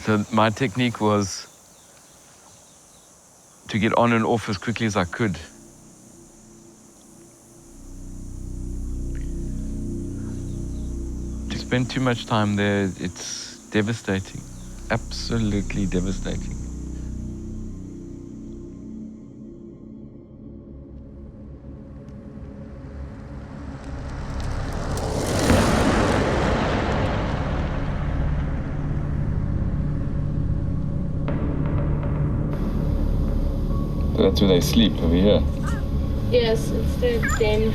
So my technique was to get on and off as quickly as I could. To spend too much time there, it's devastating, absolutely devastating. That's where they sleep, over here. Yes, it's their den.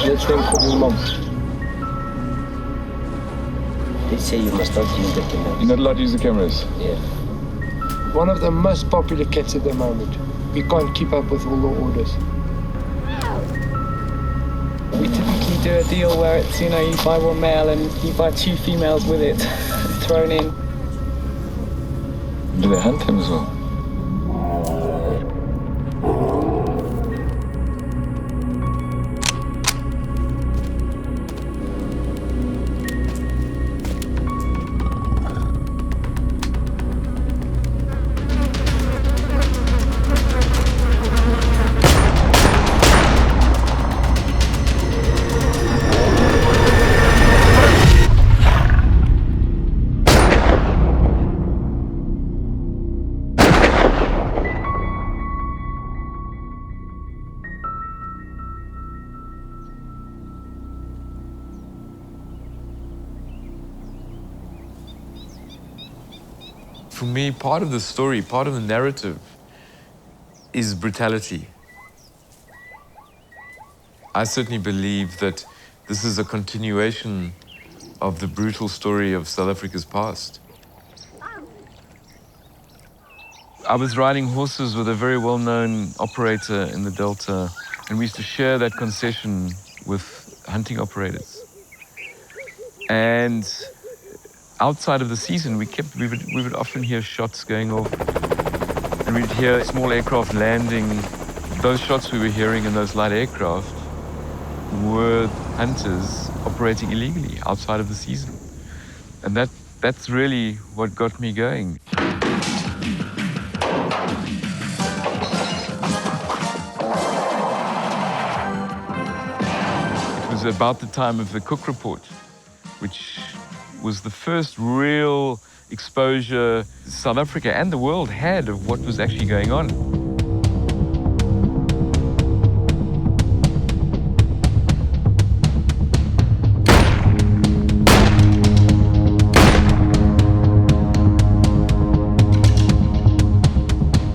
Let's wait for your mom. They say you must not use the cameras. You're not allowed to use the cameras? Yeah. One of the most popular cats at the moment. We can't keep up with all the orders. We typically do a deal where it's, you buy one male and you buy 2 females with it thrown in. Do they hunt him as well? For me, part of the story, part of the narrative is brutality. I certainly believe that this is a continuation of the brutal story of South Africa's past. I was riding horses with a very well-known operator in the Delta, and we used to share that concession with hunting operators. And outside of the season, we would often hear shots going off, and we'd hear small aircraft landing. Those shots we were hearing in those light aircraft were hunters operating illegally outside of the season. And that's really what got me going. It was about the time of the Cook Report, which was the first real exposure South Africa and the world had of what was actually going on.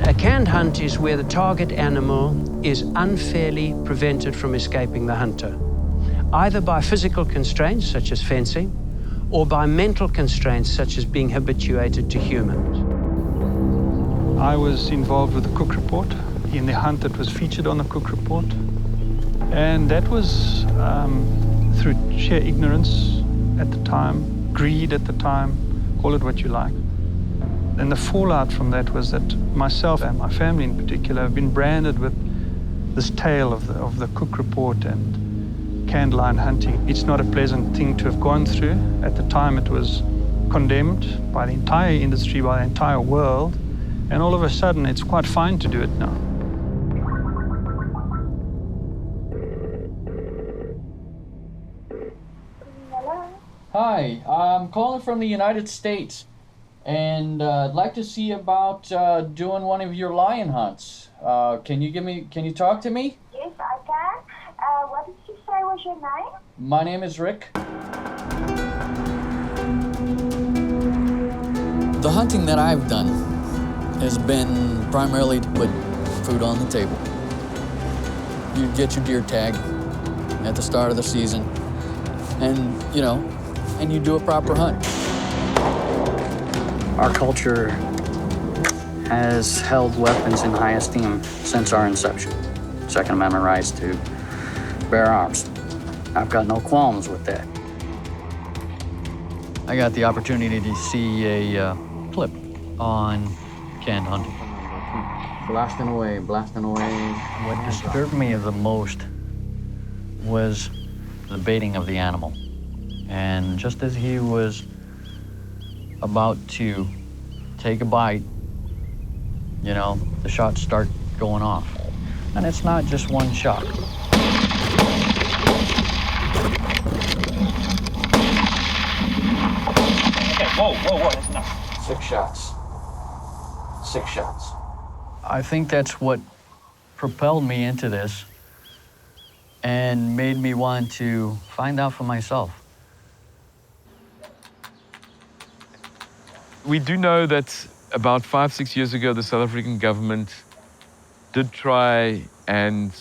A canned hunt is where the target animal is unfairly prevented from escaping the hunter, either by physical constraints such as fencing, or by mental constraints such as being habituated to humans. I was involved with the Cook Report in the hunt that was featured on the Cook Report. And that was through sheer ignorance at the time, greed at the time, call it what you like. And the fallout from that was that myself and my family in particular have been branded with this tale of the Cook Report and canned lion hunting. It's not a pleasant thing to have gone through. At the time, it was condemned by the entire industry, by the entire world, and all of a sudden, it's quite fine to do it now. Hi, I'm calling from the United States, and I'd like to see about doing one of your lion hunts. Can you talk to me? Yes, I can. What did you say was your name? My name is Rick. The hunting that I've done has been primarily to put food on the table. You get your deer tag at the start of the season, and you do a proper hunt. Our culture has held weapons in high esteem since our inception. Second Amendment rights to bear arms. I've got no qualms with that. I got the opportunity to see a clip on canned hunting. Blasting away. What disturbed me the most was the baiting of the animal. And just as he was about to take a bite, you know, the shots start going off. And it's not just one shot. Okay, whoa, that's enough. 6 shots. 6 shots. I think that's what propelled me into this and made me want to find out for myself. We do know that about 5-6 years ago, the South African government did try and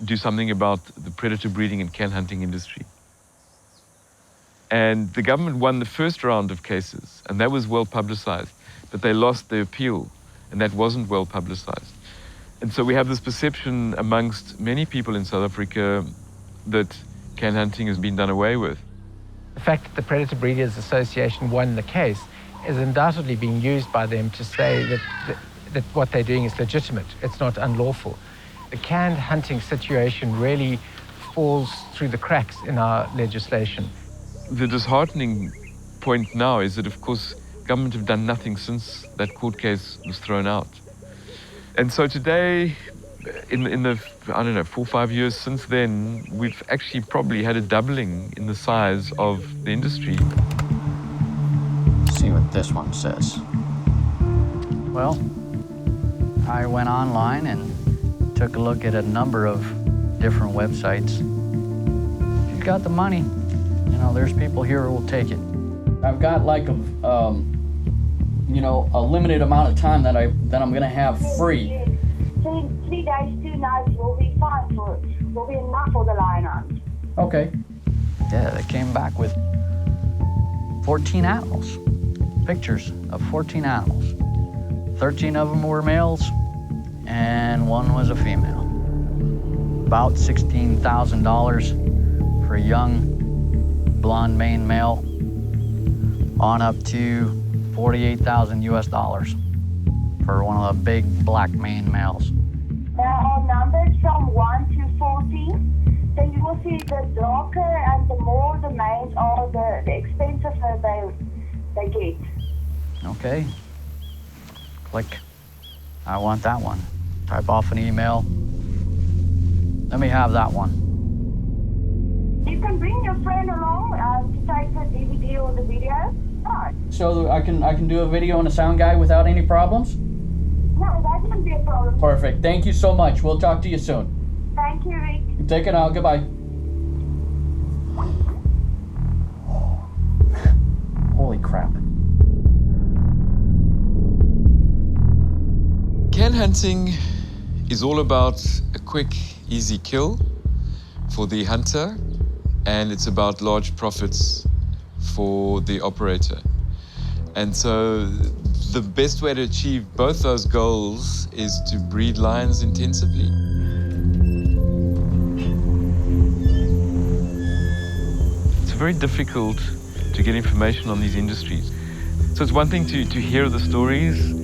do something about the predator breeding and can hunting industry. And the government won the first round of cases, and that was well publicized, but they lost the appeal, and that wasn't well publicized. And so we have this perception amongst many people in South Africa that can hunting has been done away with. The fact that the Predator Breeders Association won the case is undoubtedly being used by them to say that what they're doing is legitimate, it's not unlawful. The canned hunting situation really falls through the cracks in our legislation. The disheartening point now is that, of course, government have done nothing since that court case was thrown out. And so today, in the, I don't know, 4 or 5 years since then, we've actually probably had a doubling in the size of the industry. See what this one says. Well, I went online and took a look at a number of different websites. If you've got the money, you know, there's people here who will take it. I've got like a, you know, a limited amount of time that I'm gonna have free. 3 days, 2 nights will be fine will be enough for the lion hunt. Okay. Yeah, they came back with 14 animals. Pictures of 14 animals. 13 of them were males, and 1 was a female. About $16,000 for a young blonde mane male, on up to $48,000 US for one of the big black mane males. There are numbers from 1 to 14. Then you will see the darker and the more the manes are, the expensive they get. Okay. Click. I want that one. Type off an email. Let me have that one. You can bring your friend along to take the DVD or the video. Right. So I can do a video and a sound guide without any problems? No, that wouldn't be a problem. Perfect. Thank you so much. We'll talk to you soon. Thank you, Rick. Take it out. Goodbye. Holy crap. Can hunting is all about a quick, easy kill for the hunter, and it's about large profits for the operator. And so the best way to achieve both those goals is to breed lions intensively. It's very difficult to get information on these industries. So it's one thing to hear the stories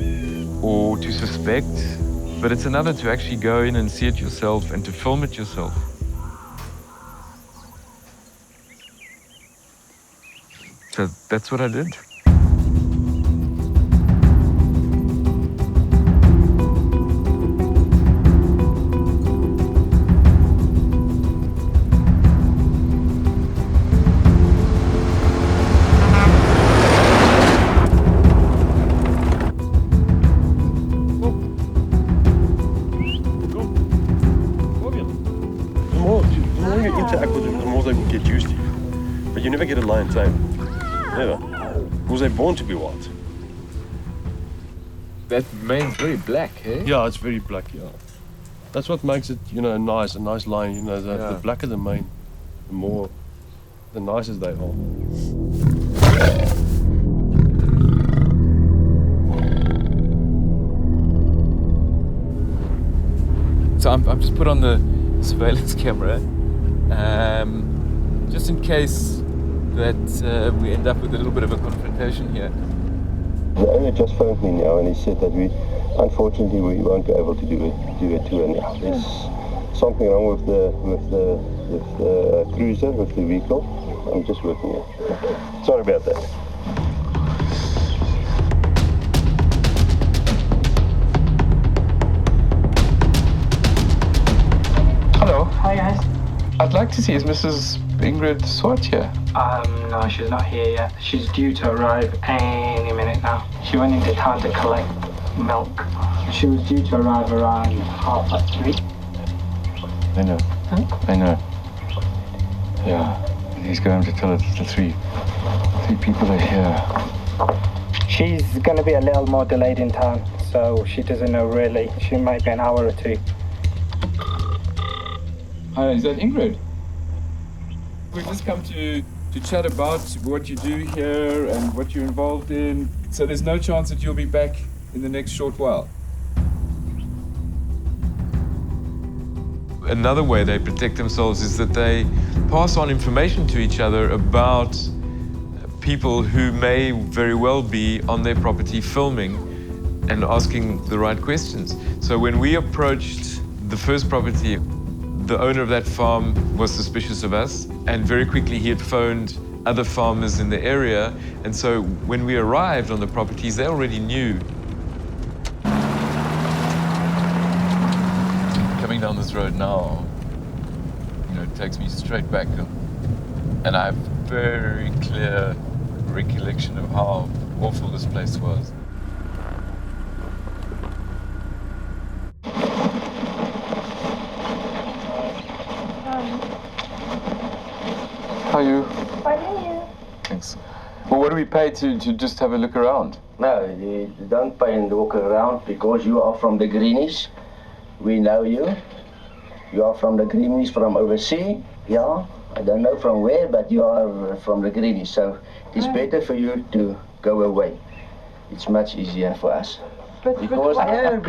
or to suspect, but it's another to actually go in and see it yourself and to film it yourself. So that's what I did. The more you interact with them, the more they will get used to you. But you never get a lion tame. Never. Because they're born to be wild. That mane's very black, eh? Yeah, it's very black, yeah. That's what makes it, you know, a nice line, you know, the blacker the mane, the nicer they are. So I'm just put on the surveillance camera, just in case that we end up with a little bit of a confrontation here. The owner just phoned me now and he said that unfortunately we won't be able to do a tour now. There's something wrong with the cruiser, with the vehicle. I'm just working here. Sorry about that. Hello. Hi guys. I'd like to see, is Mrs. Ingrid Swart here? No, she's not here yet. She's due to arrive any minute now. She went into town to collect milk. She was due to arrive around 3:30. I know. Huh? I know. Yeah. He's going to tell us the three people are here. She's going to be a little more delayed in town, so she doesn't know really. She might be an hour or two. Hi, is that Ingrid? We've just come to chat about what you do here and what you're involved in. So there's no chance that you'll be back in the next short while. Another way they protect themselves is that they pass on information to each other about people who may very well be on their property filming and asking the right questions. So when we approached the first property, the owner of that farm was suspicious of us, and very quickly he had phoned other farmers in the area. And so when we arrived on the properties, they already knew. Coming down this road now, it takes me straight back, and I have very clear recollection of how awful this place was. How are you? Fine, and you? Thanks. Well, what do we pay to just have a look around? No, you don't pay and walk around because you are from the Greenies. We know you. You are from the Greenies from overseas. Yeah, I don't know from where, but you are from the Greenies. So it's better for you to go away. It's much easier for us. Because we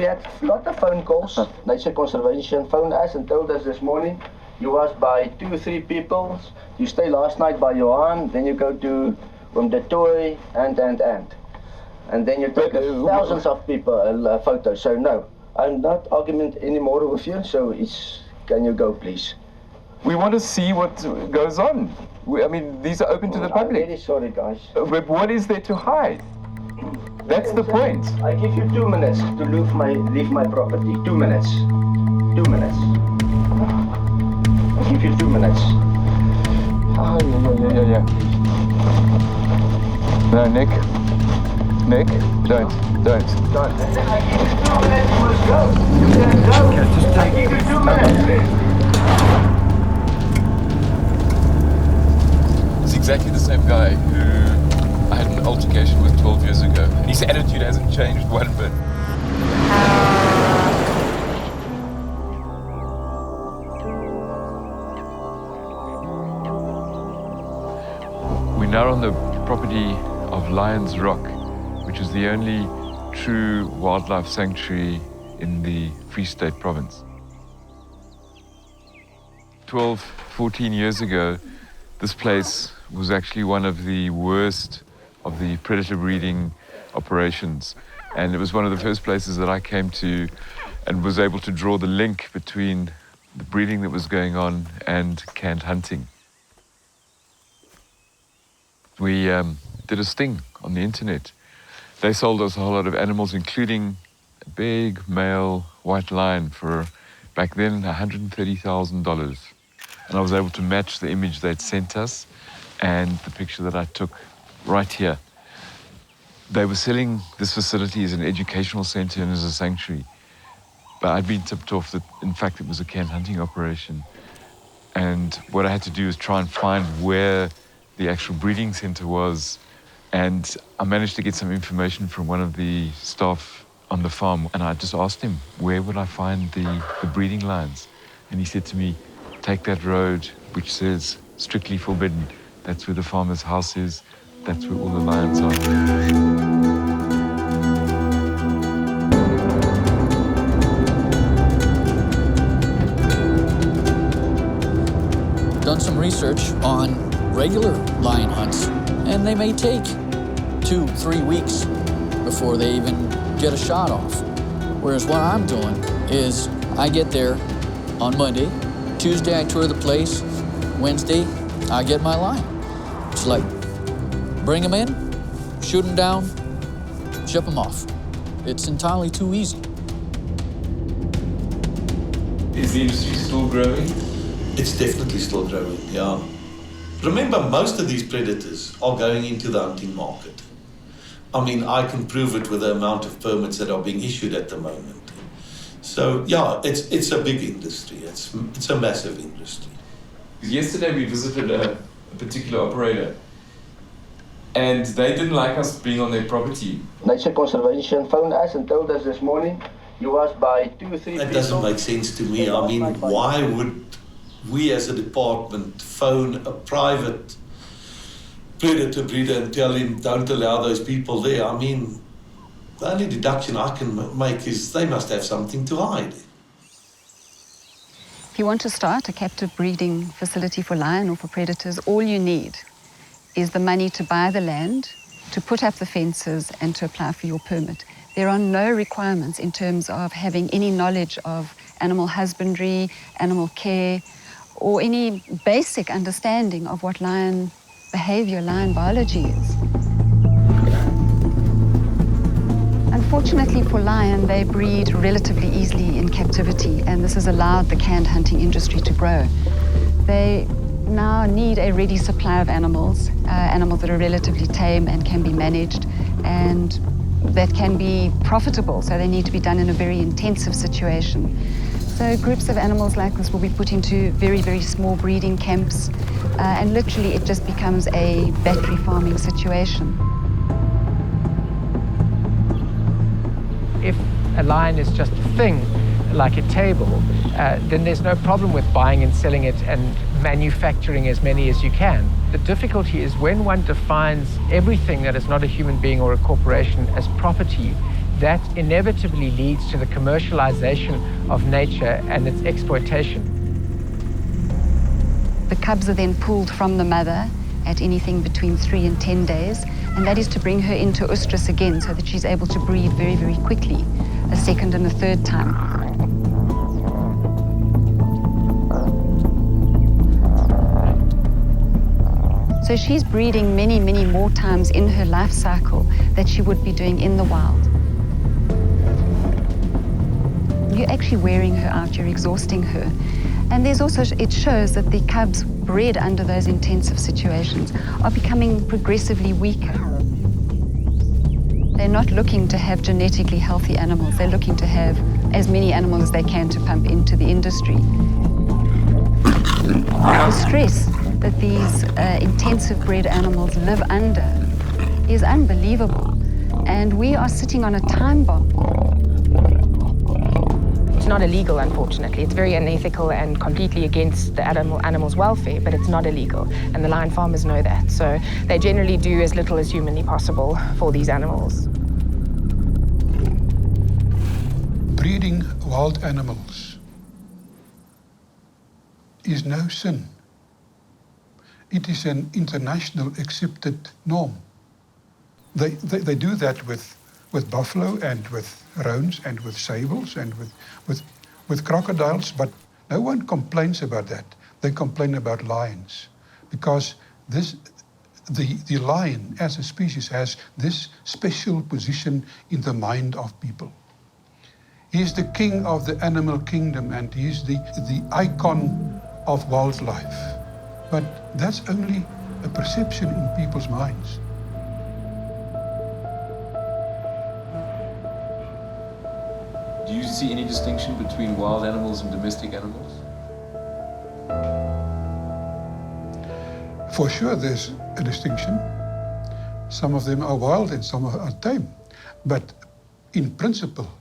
had a lot of phone calls. Nature Conservation phoned us and told us this morning you was by 2 or 3 people. You stay last night by Johan, then you go to the toy and then you take thousands of people photos. So no, I'm not arguing anymore with you. So can you go, please? We want to see what goes on. I mean, these are open to the public. I'm very sorry, guys. But what is there to hide? That's the point. I give you 2 minutes to leave my property. 2 minutes. 2 minutes. I give you 2 minutes. Oh, yeah. No, Nick, don't. I give you 2 minutes, you must go. You can go. I give you 2 minutes. It's exactly the same guy who I had an altercation with 12 years ago. And his attitude hasn't changed one bit. We're now on the property of Lions Rock, which is the only true wildlife sanctuary in the Free State province. 12, 14 years ago, this place was actually one of the worst of the predator breeding operations. And it was one of the first places that I came to and was able to draw the link between the breeding that was going on and canned hunting. We did a sting on the internet. They sold us a whole lot of animals, including a big male white lion for, back then, $130,000. And I was able to match the image they'd sent us and the picture that I took right here. They were selling this facility as an educational center and as a sanctuary. But I'd been tipped off that, in fact, it was a canned hunting operation. And what I had to do was try and find where the actual breeding center was. And I managed to get some information from one of the staff on the farm. And I just asked him, where would I find the breeding lions? And he said to me, take that road which says strictly forbidden. That's where the farmer's house is. That's where all the lions are. Done some research on regular lion hunts, and they may take 2-3 weeks before they even get a shot off. Whereas what I'm doing is I get there on Monday, Tuesday I tour the place, Wednesday I get my lion. It's like, bring them in, shoot them down, ship them off. It's entirely too easy. Is the industry still growing? It's definitely still growing, yeah. Remember, most of these predators are going into the hunting market. I mean, I can prove it with the amount of permits that are being issued at the moment. So, yeah, it's a big industry. It's a massive industry. Yesterday we visited a particular operator and they didn't like us being on their property. Nature Conservation phoned us and told us this morning you was by 2 or 3 people. That doesn't make sense to me. I mean, why would we as a department phone a private predator breeder and tell him don't allow those people there? I mean, the only deduction I can make is they must have something to hide. If you want to start a captive breeding facility for lion or for predators, all you need is the money to buy the land, to put up the fences and to apply for your permit. There are no requirements in terms of having any knowledge of animal husbandry, animal care, or any basic understanding of what lion behavior, lion biology is. Unfortunately for lion, they breed relatively easily in captivity, and this has allowed the canned hunting industry to grow. They now need a ready supply of animals, animals that are relatively tame and can be managed, and that can be profitable, so they need to be done in a very intensive situation. So groups of animals like this will be put into very, very small breeding camps, and literally it just becomes a battery farming situation. If a lion is just a thing, like a table, then there's no problem with buying and selling it and manufacturing as many as you can. The difficulty is when one defines everything that is not a human being or a corporation as property, that inevitably leads to the commercialization of nature and its exploitation. The cubs are then pulled from the mother at anything between 3 and 10 days, and that is to bring her into oestrus again so that she's able to breed very, very quickly, a second and a third time. So she's breeding many, many more times in her life cycle that she would be doing in the wild. You're actually wearing her out, you're exhausting her. And there's also, it shows that the cubs bred under those intensive situations are becoming progressively weaker. They're not looking to have genetically healthy animals. They're looking to have as many animals as they can to pump into the industry. The stress that these intensive bred animals live under is unbelievable. And we are sitting on a time bomb. It's not illegal, unfortunately. It's very unethical and completely against the animal's welfare, but it's not illegal. And the lion farmers know that. So they generally do as little as humanly possible for these animals. Breeding wild animals is no sin. It is an international accepted norm. They do that with buffalo and with roans and with sables and with crocodiles, but no one complains about that. They complain about lions because the lion as a species has this special position in the mind of people. He's the king of the animal kingdom and he's the icon of wildlife. But that's only a perception in people's minds. Do you see any distinction between wild animals and domestic animals? For sure there's a distinction. Some of them are wild and some are tame. But in principle,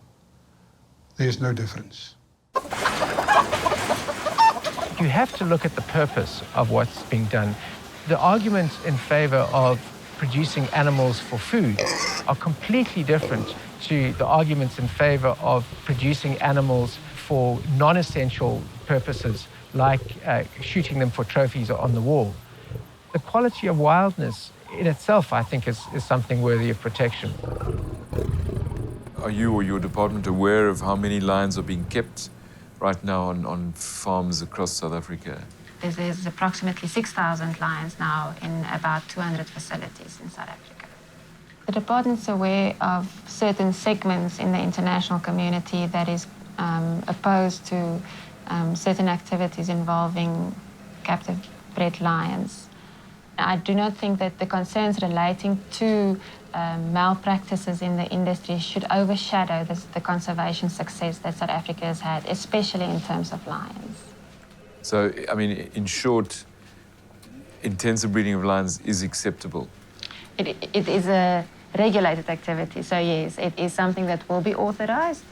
there's no difference. You have to look at the purpose of what's being done. The arguments in favor of producing animals for food are completely different to the arguments in favor of producing animals for non-essential purposes, like shooting them for trophies on the wall. The quality of wildness in itself, I think, is something worthy of protection. Are you or your department aware of how many lions are being kept right now on farms across South Africa? There's approximately 6,000 lions now in about 200 facilities in South Africa. The department's aware of certain segments in the international community that is opposed to certain activities involving captive bred lions. I do not think that the concerns relating to malpractices in the industry should overshadow the conservation success that South Africa has had, especially in terms of lions. So, I mean, in short, intensive breeding of lions is acceptable? It is a regulated activity, so yes, it is something that will be authorized,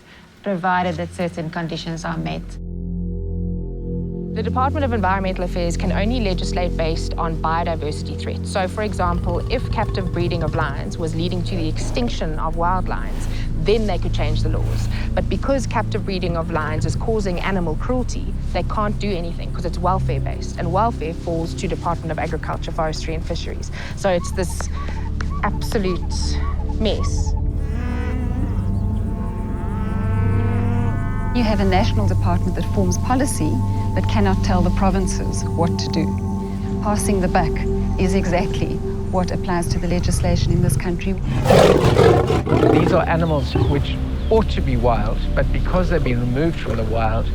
provided that certain conditions are met. The Department of Environmental Affairs can only legislate based on biodiversity threats. So, for example, if captive breeding of lions was leading to the extinction of wild lions, then they could change the laws. But because captive breeding of lions is causing animal cruelty, they can't do anything because it's welfare-based, and welfare falls to Department of Agriculture, Forestry and Fisheries. So it's this absolute mess. You have a national department that forms policy but cannot tell the provinces what to do. Passing the buck is exactly what applies to the legislation in this country. These are animals which ought to be wild, but because they've been removed from the wild,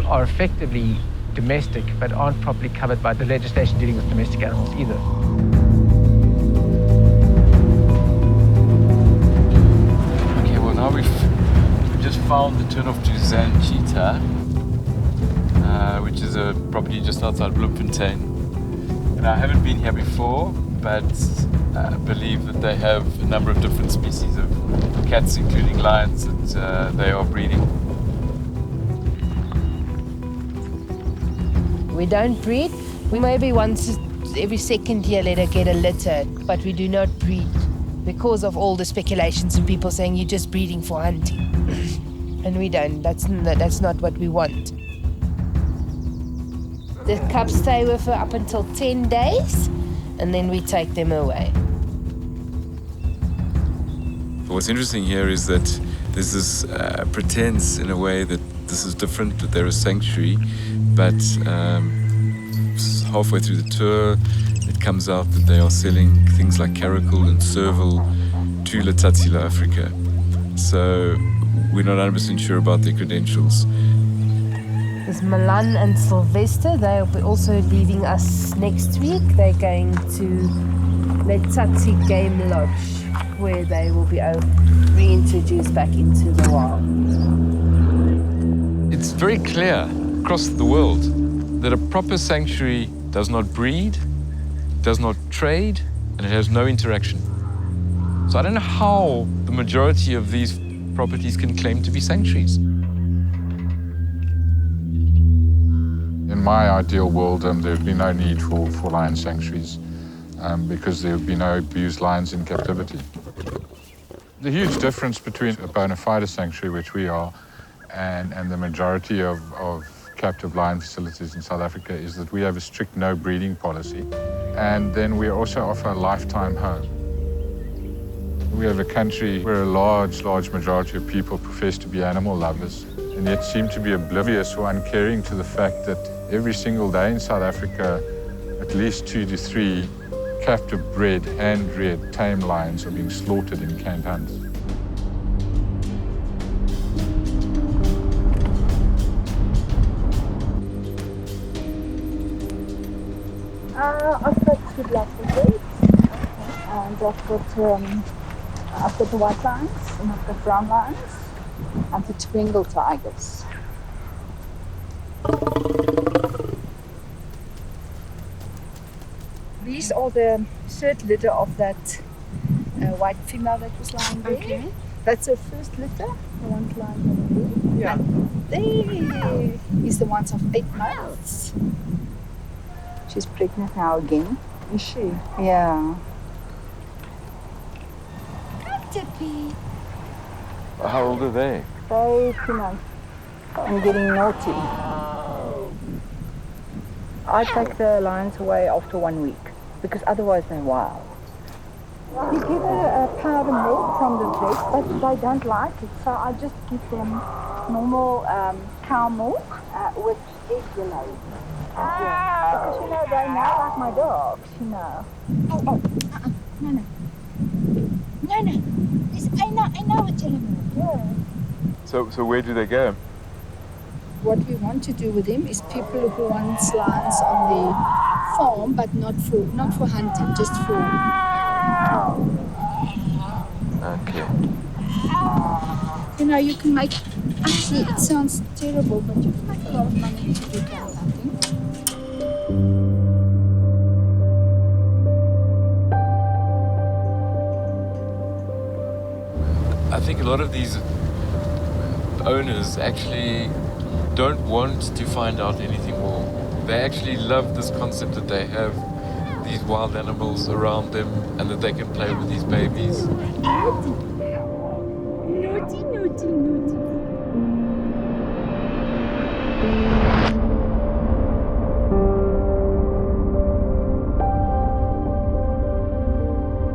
are effectively domestic, but aren't properly covered by the legislation dealing with domestic animals either. Okay, well now we've just found the turn off to Zan Cheetah, which is a property just outside Bloemfontein. And I haven't been here before, but I believe that they have a number of different species of cats, including lions, that they are breeding. We don't breed. We maybe once every second year let her get a litter, but we do not breed because of all the speculations and people saying you're just breeding for hunting. And we don't. That's not what we want. The cubs stay with her up until 10 days, and then we take them away. What's interesting here is that there's this pretense in a way that this is different, that they're a sanctuary, but halfway through the tour, it comes out that they are selling things like caracal and serval to Letatsila Africa. So we're not 100% sure about their credentials. There's Milan and Sylvester. They'll be also leaving us next week. They're going to Letsatsi Game Lodge, where they will be reintroduced back into the wild. It's very clear across the world that a proper sanctuary does not breed, does not trade, and it has no interaction. So I don't know how the majority of these properties can claim to be sanctuaries. In my ideal world, there would be no need for lion sanctuaries because there would be no abused lions in captivity. The huge difference between a bona fide sanctuary, which we are, and the majority of captive lion facilities in South Africa is that we have a strict no breeding policy, and then we also offer a lifetime home. We have a country where a large majority of people profess to be animal lovers, and yet seem to be oblivious or uncaring to the fact that every single day in South Africa, at least 2 to 3 captive-bred, hand-reared, tame lions are being slaughtered in canned hunts. I've got 2 black breeds, and I've got the white lions, and I've got brown lions, and the Bengal tigers. These are the third litter of that white female that was lying there. Okay. That's her first litter, the one lying over there. Yeah. And there is the ones of 8 months. She's pregnant now again. Is she? Yeah. Come, Tippy. How old are they? They're 2 months and getting naughty. I take the lions away after 1 week because otherwise they're wild. You give a powder milk from the breast, but they don't like it, so I just give them normal cow milk with egg yolk. Because, you know, they're now like my dogs, you know. Oh, no. I know what you're doing. Yeah. So where do they go? What we want to do with him is people who want lions on the farm, but not for hunting, just for. Okay. You know, you can make. Actually, it sounds terrible, but you can make a lot of money to do cow hunting. I think a lot of these owners actually don't want to find out anything more. They actually love this concept that they have these wild animals around them and that they can play with these babies. Naughty.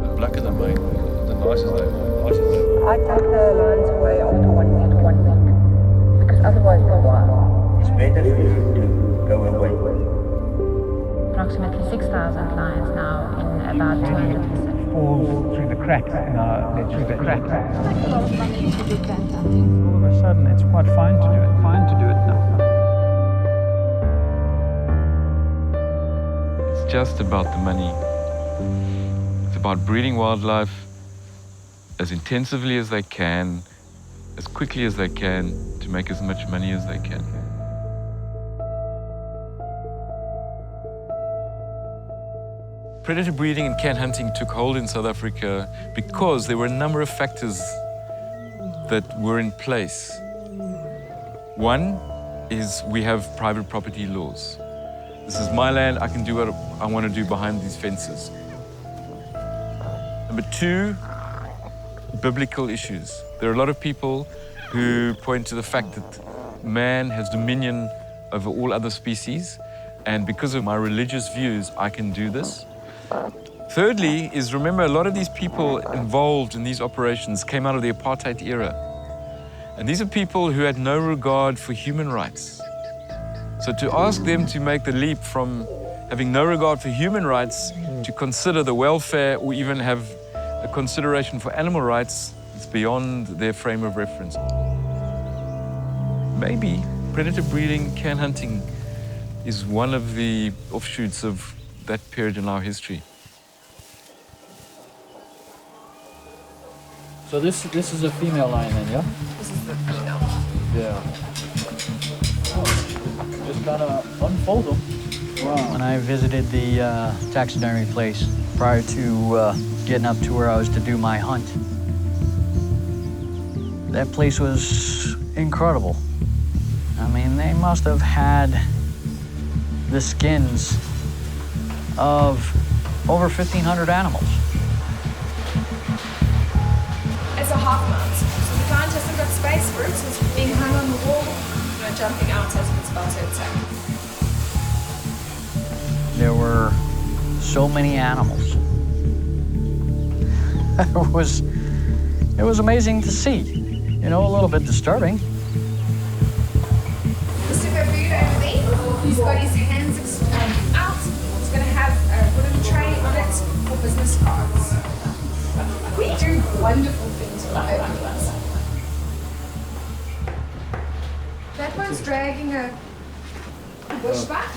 The blacker the mane, the nicer they are. I take the lions away after 1 week, because otherwise they're wild. It's better if you go away. Approximately 6,000 lions now in about 200%. Falls through the cracks in our Make a lot of money to do cow hunting. All of a sudden, it's quite fine to do it. Fine to do it now. It's just about the money. It's about breeding wildlife as intensively as they can, as quickly as they can, to make as much money as they can. Predator breeding and can hunting took hold in South Africa because there were a number of factors that were in place. One is we have private property laws. This is my land, I can do what I want to do behind these fences. Number two, biblical issues. There are a lot of people who point to the fact that man has dominion over all other species, and because of my religious views, I can do this. Thirdly is, remember, a lot of these people involved in these operations came out of the apartheid era. And these are people who had no regard for human rights. So to ask them to make the leap from having no regard for human rights to consider the welfare or even have a consideration for animal rights, it's beyond their frame of reference. Maybe predator breeding, can hunting is one of the offshoots of that period in our history. So this is a female lion then, yeah? This is the female. Yeah. Just gotta unfold them. Wow. When I visited the taxidermy place prior to getting up to where I was to do my hunt, that place was incredible. I mean, they must have had the skins of over 1,500 animals. It's a half mount, so the client hasn't got space for it, so it's being hung on the wall, jumping out as it's about to attack. There were so many animals. It was amazing to see. You know, a little bit disturbing. Mr. Gabriel over there, he's got his hands out. He's going to have a wooden tray on it for business cards. We do wonderful things for open. That one's dragging a bushback.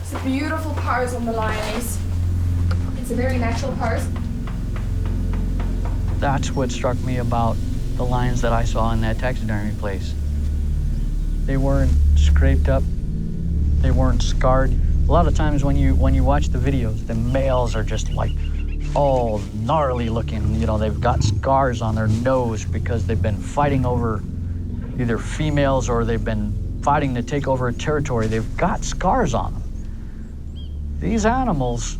It's a beautiful pose on the lioness. It's a very natural pose. That's what struck me about the lions that I saw in that taxidermy place. They weren't scraped up. They weren't scarred. A lot of times when you watch the videos, the males are just like all gnarly looking. You know, they've got scars on their nose because they've been fighting over either females or they've been fighting to take over a territory. They've got scars on them. These animals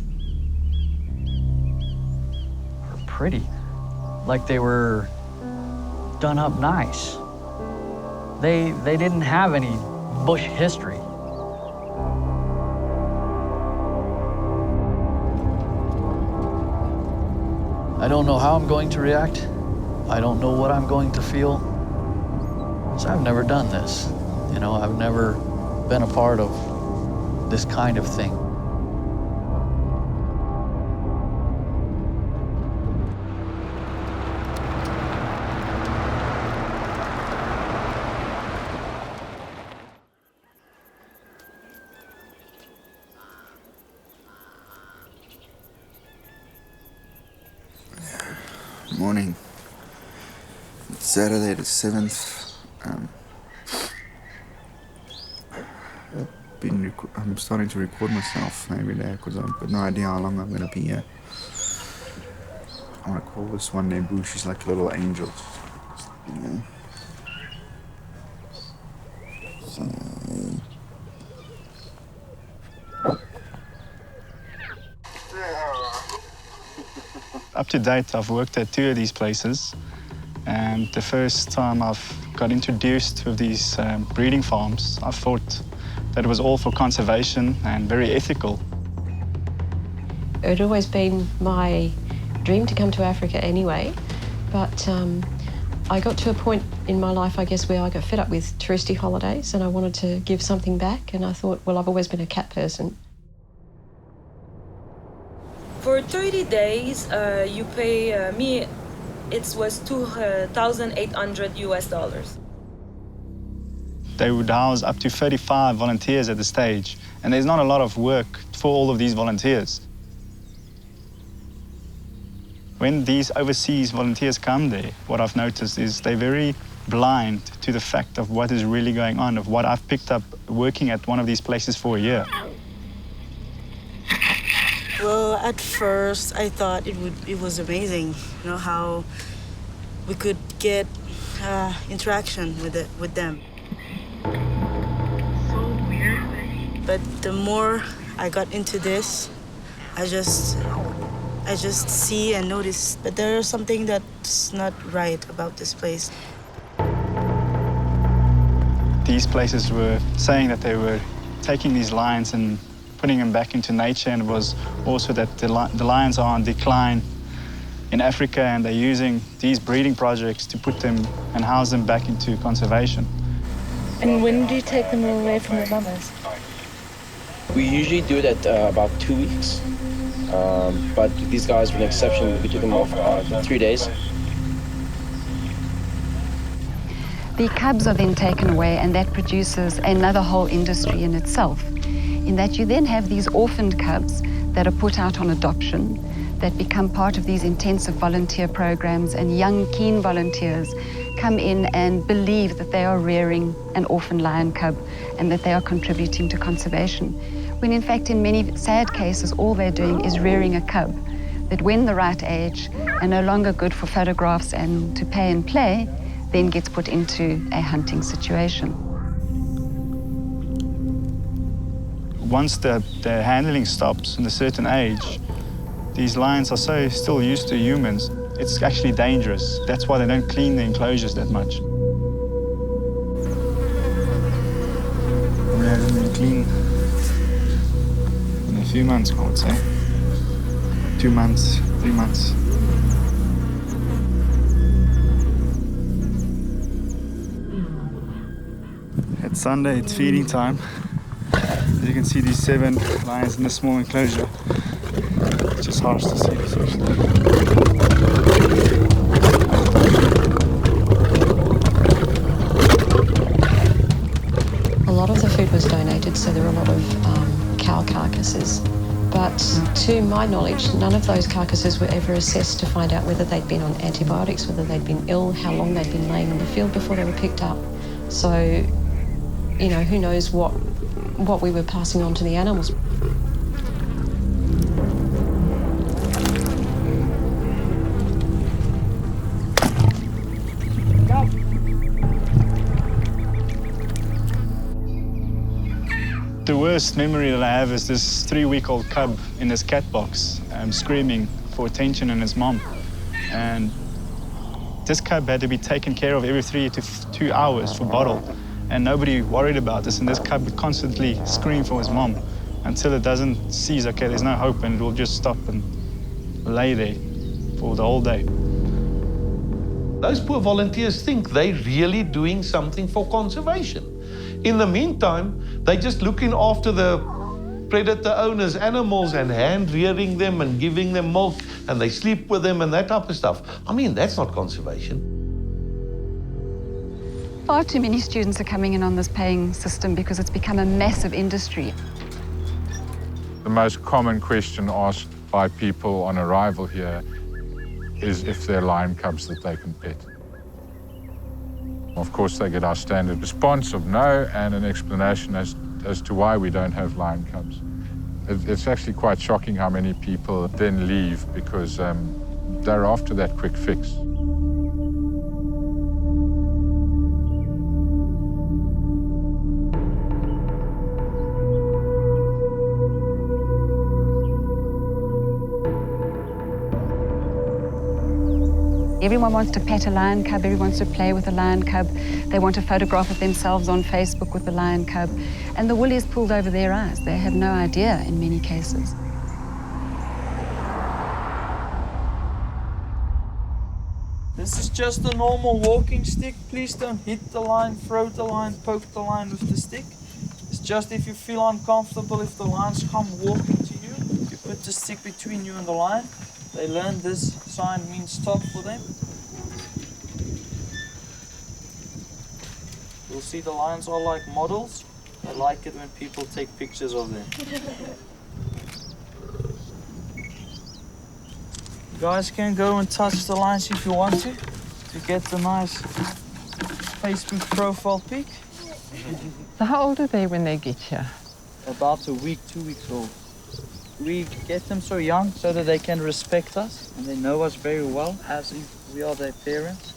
are pretty, like they were done up nice. They didn't have any bush history. I don't know how I'm going to react. I don't know what I'm going to feel. So I've never done this. You know, I've never been a part of this kind of thing. Morning. It's Saturday the 7th. I'm starting to record myself every day because I've got no idea how long I'm going to be here. I want to call this one named Boo. She's like a little angel. Yeah. So... Up to date, I've worked at 2 of these places, and the first time I've got introduced with these breeding farms, I thought that it was all for conservation and very ethical. It had always been my dream to come to Africa anyway, but I got to a point in my life, I guess, where I got fed up with touristy holidays and I wanted to give something back, and I thought, well, I've always been a cat person. For 30 days, you pay me, it was $2,800 US. They would house up to 35 volunteers at the stage, and there's not a lot of work for all of these volunteers. When these overseas volunteers come there, what I've noticed is they're very blind to the fact of what is really going on, of what I've picked up working at one of these places for a year. Well, at first I thought it was amazing, you know, how we could get interaction with them. So weird. But the more I got into this, I just see and notice that there's something that's not right about this place. These places were saying that they were taking these lions and putting them back into nature, and it was also that the lions are on decline in Africa, and they're using these breeding projects to put them and house them back into conservation. And when do you take them away from the mamas? We usually do it at about 2 weeks, but these guys were an exception. We took them off for 3 days. The cubs are then taken away, and that produces another whole industry in itself, in that you then have these orphaned cubs that are put out on adoption, that become part of these intensive volunteer programs, and young, keen volunteers come in and believe that they are rearing an orphan lion cub and that they are contributing to conservation, when in fact in many sad cases all they're doing is rearing a cub that when the right age and no longer good for photographs and to pay and play, then gets put into a hunting situation. Once the handling stops in a certain age, these lions are so still used to humans, it's actually dangerous. That's why they don't clean the enclosures that much. We haven't been clean in a few months, I would say. 2 months, 3 months. It's Sunday, it's feeding time. As you can see, these 7 lions in a small enclosure. It's just harsh to see. A lot of the food was donated, so there were a lot of cow carcasses. But to my knowledge, none of those carcasses were ever assessed to find out whether they'd been on antibiotics, whether they'd been ill, how long they'd been laying in the field before they were picked up. So, you know, who knows what we were passing on to the animals. The worst memory that I have is this 3-week-old cub in this cat box, screaming for attention and his mom. And this cub had to be taken care of every 3 to 2 hours for bottle. And nobody worried about this, and this cub would constantly scream for his mom until it doesn't sees, okay, there's no hope, and it will just stop and lay there for the whole day. Those poor volunteers think they're really doing something for conservation. In the meantime, they're just looking after the predator owners' animals and hand-rearing them and giving them milk, and they sleep with them and that type of stuff. I mean, that's not conservation. Far too many students are coming in on this paying system because it's become a massive industry. The most common question asked by people on arrival here is if they're lion cubs that they can pet. Of course, they get our standard response of no and an explanation as to why we don't have lion cubs. It's actually quite shocking how many people then leave because they're after that quick fix. Everyone wants to pet a lion cub, everyone wants to play with a lion cub. They want a photograph of themselves on Facebook with the lion cub. And the wool is pulled over their eyes. They have no idea in many cases. This is just a normal walking stick. Please don't hit the line, throw the line, poke the line with the stick. It's just if you feel uncomfortable, if the lions come walking to you, you put the stick between you and the lion. They learn this sign means stop for them. You'll see the lions are like models. They like it when people take pictures of them. You guys can go and touch the lions if you want to get the nice Facebook profile pic. So how old are they when they get here? About a week, 2 weeks old. We get them so young so that they can respect us and they know us very well as if we are their parents.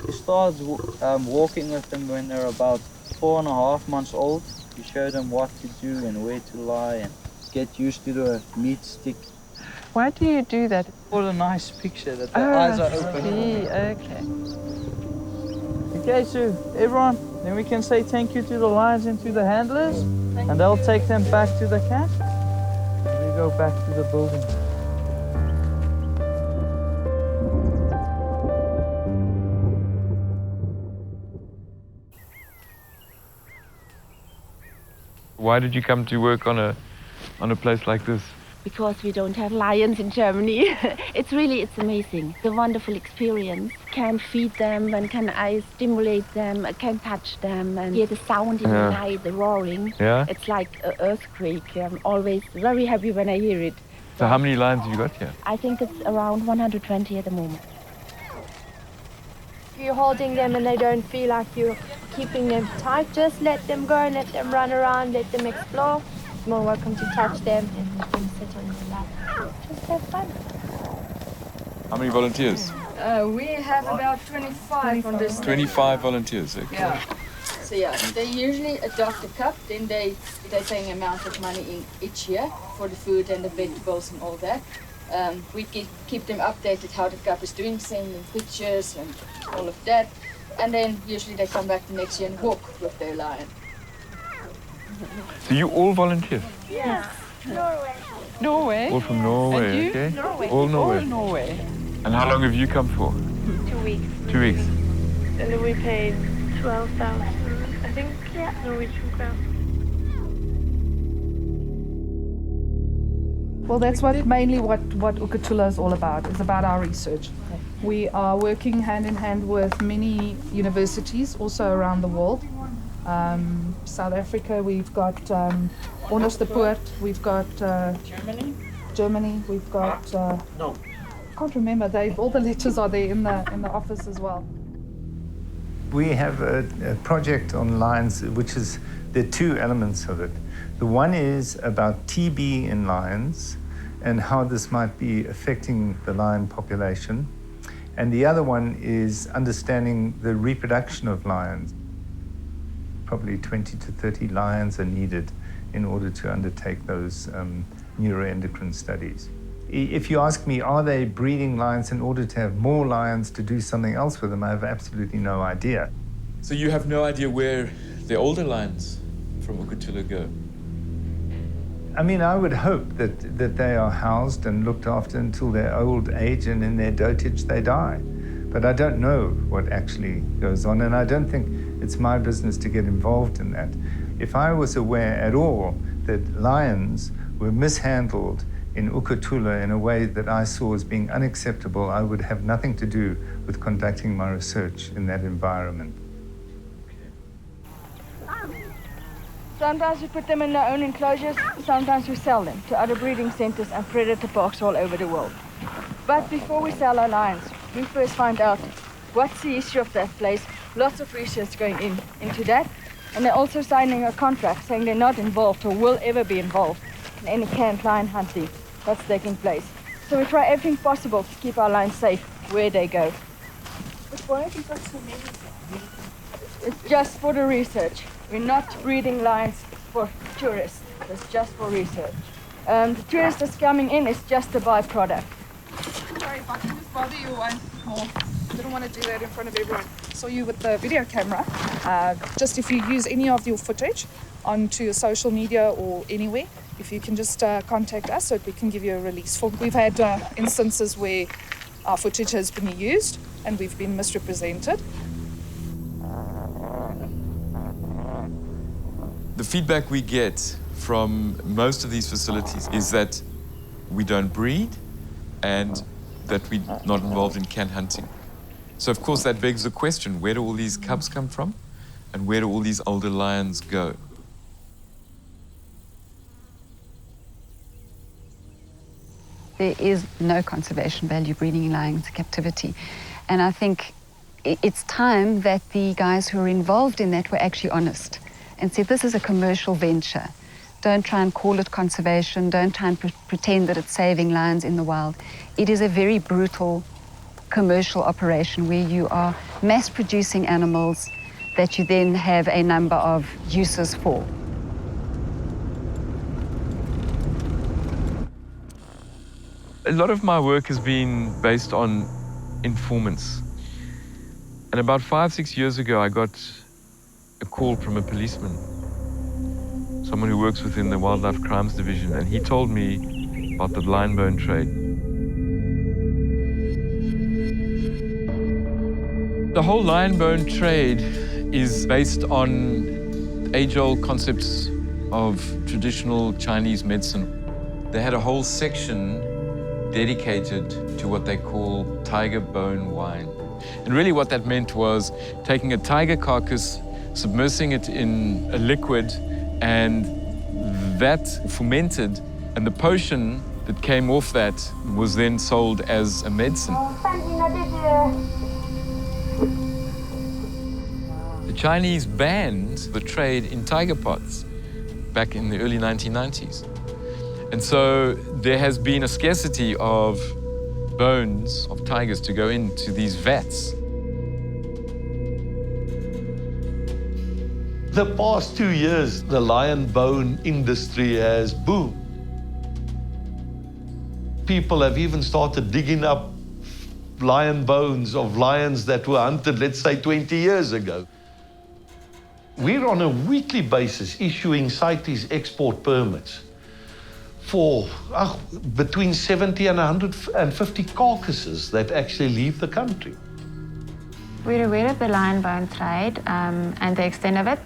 We start walking with them when they're about 4.5 months old. We show them what to do and where to lie and get used to the meat stick. Why do you do that? For a nice picture that their eyes are open. Okay. Okay, so everyone, then we can say thank you to the lions and to the handlers and they'll take them back to the camp. We go back to the building. Why did you come to work on a place like this? Because we don't have lions in Germany. It's amazing. It's a wonderful experience. Can feed them and can I stimulate them, can touch them and hear the sound in the night, the roaring. Yeah. It's like an earthquake. I'm always very happy when I hear it. So how many lions have you got here? I think it's around 120 at the moment. If you're holding them and they don't feel like you're keeping them tight, just let them go and let them run around, let them explore. You're more welcome to touch them and let them sit on your lap. Just have fun. How many volunteers? We have about 25 on this. 25 volunteers, okay. Yeah. So yeah, they usually adopt a cub, then they pay an amount of money in each year for the food and the vegetables and all that. We keep them updated how the cub is doing, send them pictures and all of that. And then usually they come back the next year and walk with their lion. So you all volunteer? Yeah. Norway. Norway? All from Norway, And you? okay? Norway. All Norway. All Norway. And how long have you come for? 2 weeks. 2 weeks. And then we paid 12,000, I think, Norwegian crowns. Well, that's mainly what Ukutula is all about. It's about our research. We are working hand in hand with many universities also around the world. South Africa, we've got Onderstepoort, we've got Germany, we've got no, I can't remember. All the letters are there in the office as well. We have a project on lions, which is, there are two elements of it. The one is about TB in lions and how this might be affecting the lion population. And the other one is understanding the reproduction of lions. Probably 20 to 30 lions are needed in order to undertake those neuroendocrine studies. If you ask me, are they breeding lions in order to have more lions to do something else with them, I have absolutely no idea. So you have no idea where the older lions from Ukutula go? I mean, I would hope that they are housed and looked after until their old age, and in their dotage they die. But I don't know what actually goes on, and I don't think it's my business to get involved in that. If I was aware at all that lions were mishandled in Ukutula in a way that I saw as being unacceptable, I would have nothing to do with conducting my research in that environment. Sometimes we put them in their own enclosures, sometimes we sell them to other breeding centers and predator parks all over the world. But before we sell our lions, we first find out what's the history of that place. Lots of research going into that. And they're also signing a contract saying they're not involved or will ever be involved in any canned lion hunting that's taking place. So we try everything possible to keep our lions safe where they go. But why have you got so many? It's just for the research. We're not breeding lions for tourists. It's just for research. The tourist that's coming in is just a byproduct. Sorry, if I can just bother you once more. I didn't want to do that in front of everyone. Saw you with the video camera. Just if you use any of your footage onto your social media or anywhere, if you can just contact us so that we can give you a release. We've had instances where our footage has been used and we've been misrepresented. The feedback we get from most of these facilities is that we don't breed and that we're not involved in canned hunting. So of course that begs the question, where do all these cubs come from? And where do all these older lions go? There is no conservation value breeding lions in captivity. And I think it's time that the guys who are involved in that were actually honest and said, this is a commercial venture. Don't try and call it conservation. Don't try and pretend that it's saving lions in the wild. It is a very brutal commercial operation where you are mass producing animals that you then have a number of uses for. A lot of my work has been based on informants. And about 5-6 years ago, I got a call from a policeman, someone who works within the Wildlife Crimes Division, and he told me about the lion bone trade. The whole lion bone trade is based on age-old concepts of traditional Chinese medicine. They had a whole section dedicated to what they call tiger bone wine. And really what that meant was taking a tiger carcass, submersing it in a liquid, and that fermented, and the potion that came off that was then sold as a medicine. The Chinese banned the trade in tiger pots back in the early 1990s. And so there has been a scarcity of bones of tigers to go into these vats. The past 2 years, the lion bone industry has boomed. People have even started digging up lion bones of lions that were hunted, let's say, 20 years ago. We're on a weekly basis issuing CITES export permits for between 70 and 150 carcasses that actually leave the country. We're aware of the lion bone trade and the extent of it.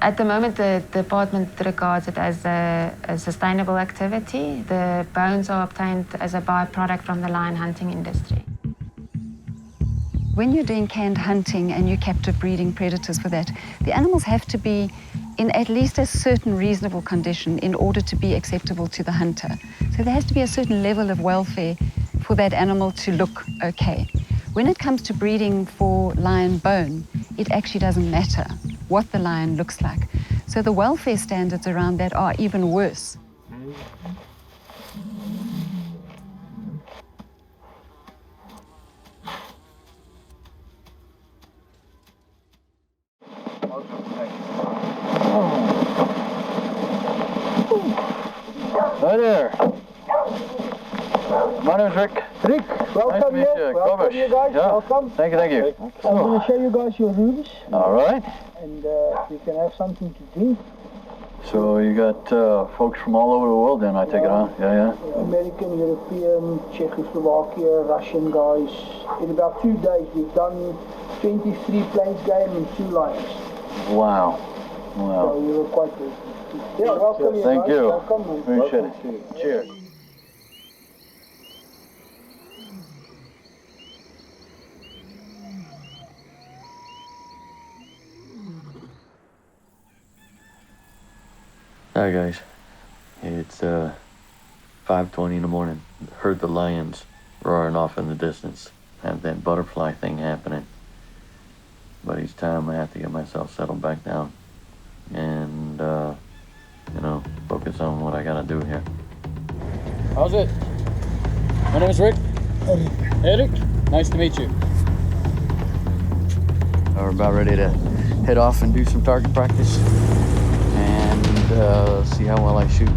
At the moment, the department regards it as a sustainable activity. The bones are obtained as a byproduct from the lion hunting industry. When you're doing canned hunting and you're captive breeding predators for that, the animals have to be in at least a certain reasonable condition in order to be acceptable to the hunter. So there has to be a certain level of welfare for that animal to look okay. When it comes to breeding for lion bone, it actually doesn't matter what the lion looks like. So the welfare standards around that are even worse. Hi there. My name's Rick. Rick, welcome nice to meet you. Welcome you guys, yeah. welcome. Thank you. I'm going to show you guys your rooms. All right. And you can have something to drink. So you got folks from all over the world then, I take it, huh? Yeah. American, European, Czechoslovakia, Russian guys. In about 2 days, we've done 23 plains game and 2 lions. Wow. So you were quite good. Yeah, welcome. Thank you. Welcome. Appreciate it. Cheers. Hi guys, it's 5:20 in the morning. Heard the lions roaring off in the distance. Have that butterfly thing happening. But each time I have to get myself settled back down and focus on what I gotta do here. How's it? My name is Rick. Eric, nice to meet you. We're about ready to head off and do some target practice and see how well I shoot.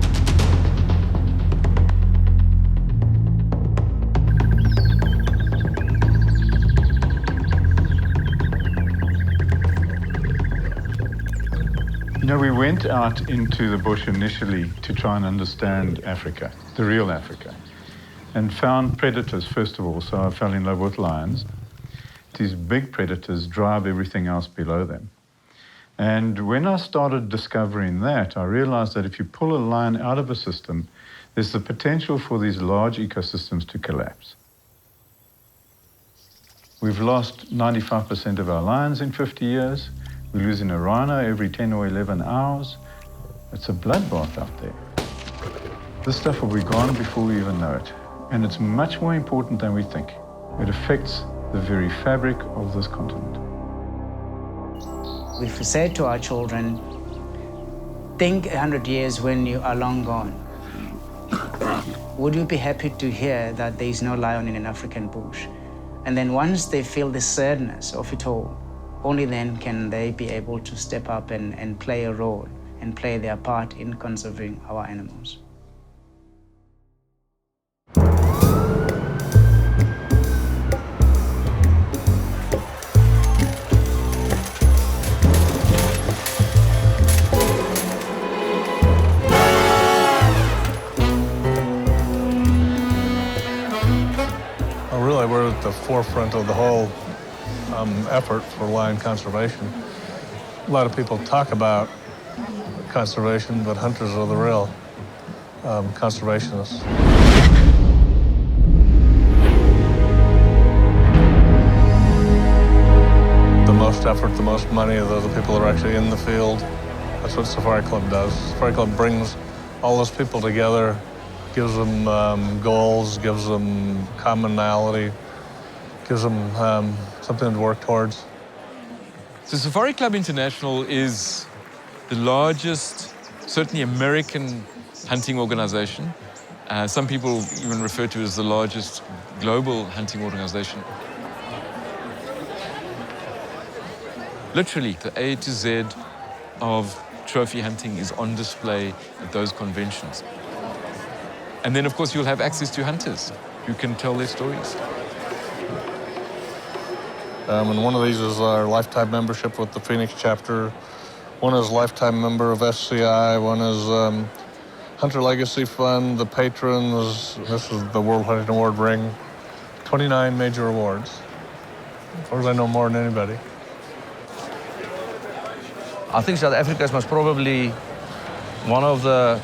You know, we went out into the bush initially to try and understand Africa, the real Africa, and found predators, first of all, so I fell in love with lions. These big predators drive everything else below them. And when I started discovering that, I realized that if you pull a lion out of a system, there's the potential for these large ecosystems to collapse. We've lost 95% of our lions in 50 years. We're losing a rhino every 10 or 11 hours. It's a bloodbath out there. This stuff will be gone before we even know it. And it's much more important than we think. It affects the very fabric of this continent. We've said to our children, think 100 years when you are long gone. Would you be happy to hear that there is no lion in an African bush? And then once they feel the sadness of it all, only then can they be able to step up and play a role and play their part in conserving our animals. Really, we're at the forefront of the whole effort for lion conservation. A lot of people talk about conservation, but hunters are the real conservationists. The most effort, the most money, those are the people that are actually in the field. That's what Safari Club does. Safari Club brings all those people together, gives them goals, gives them commonality, gives them something to work towards. So Safari Club International is the largest, certainly American hunting organization. Some people even refer to it as the largest global hunting organization. Literally, the A to Z of trophy hunting is on display at those conventions. And then, of course, you'll have access to hunters who can tell their stories. And one of these is our lifetime membership with the Phoenix chapter. One is lifetime member of SCI. One is Hunter Legacy Fund, the patrons. This is the World Hunting Award ring. 29 major awards. As far as I know, more than anybody. I think South Africa is most probably one of the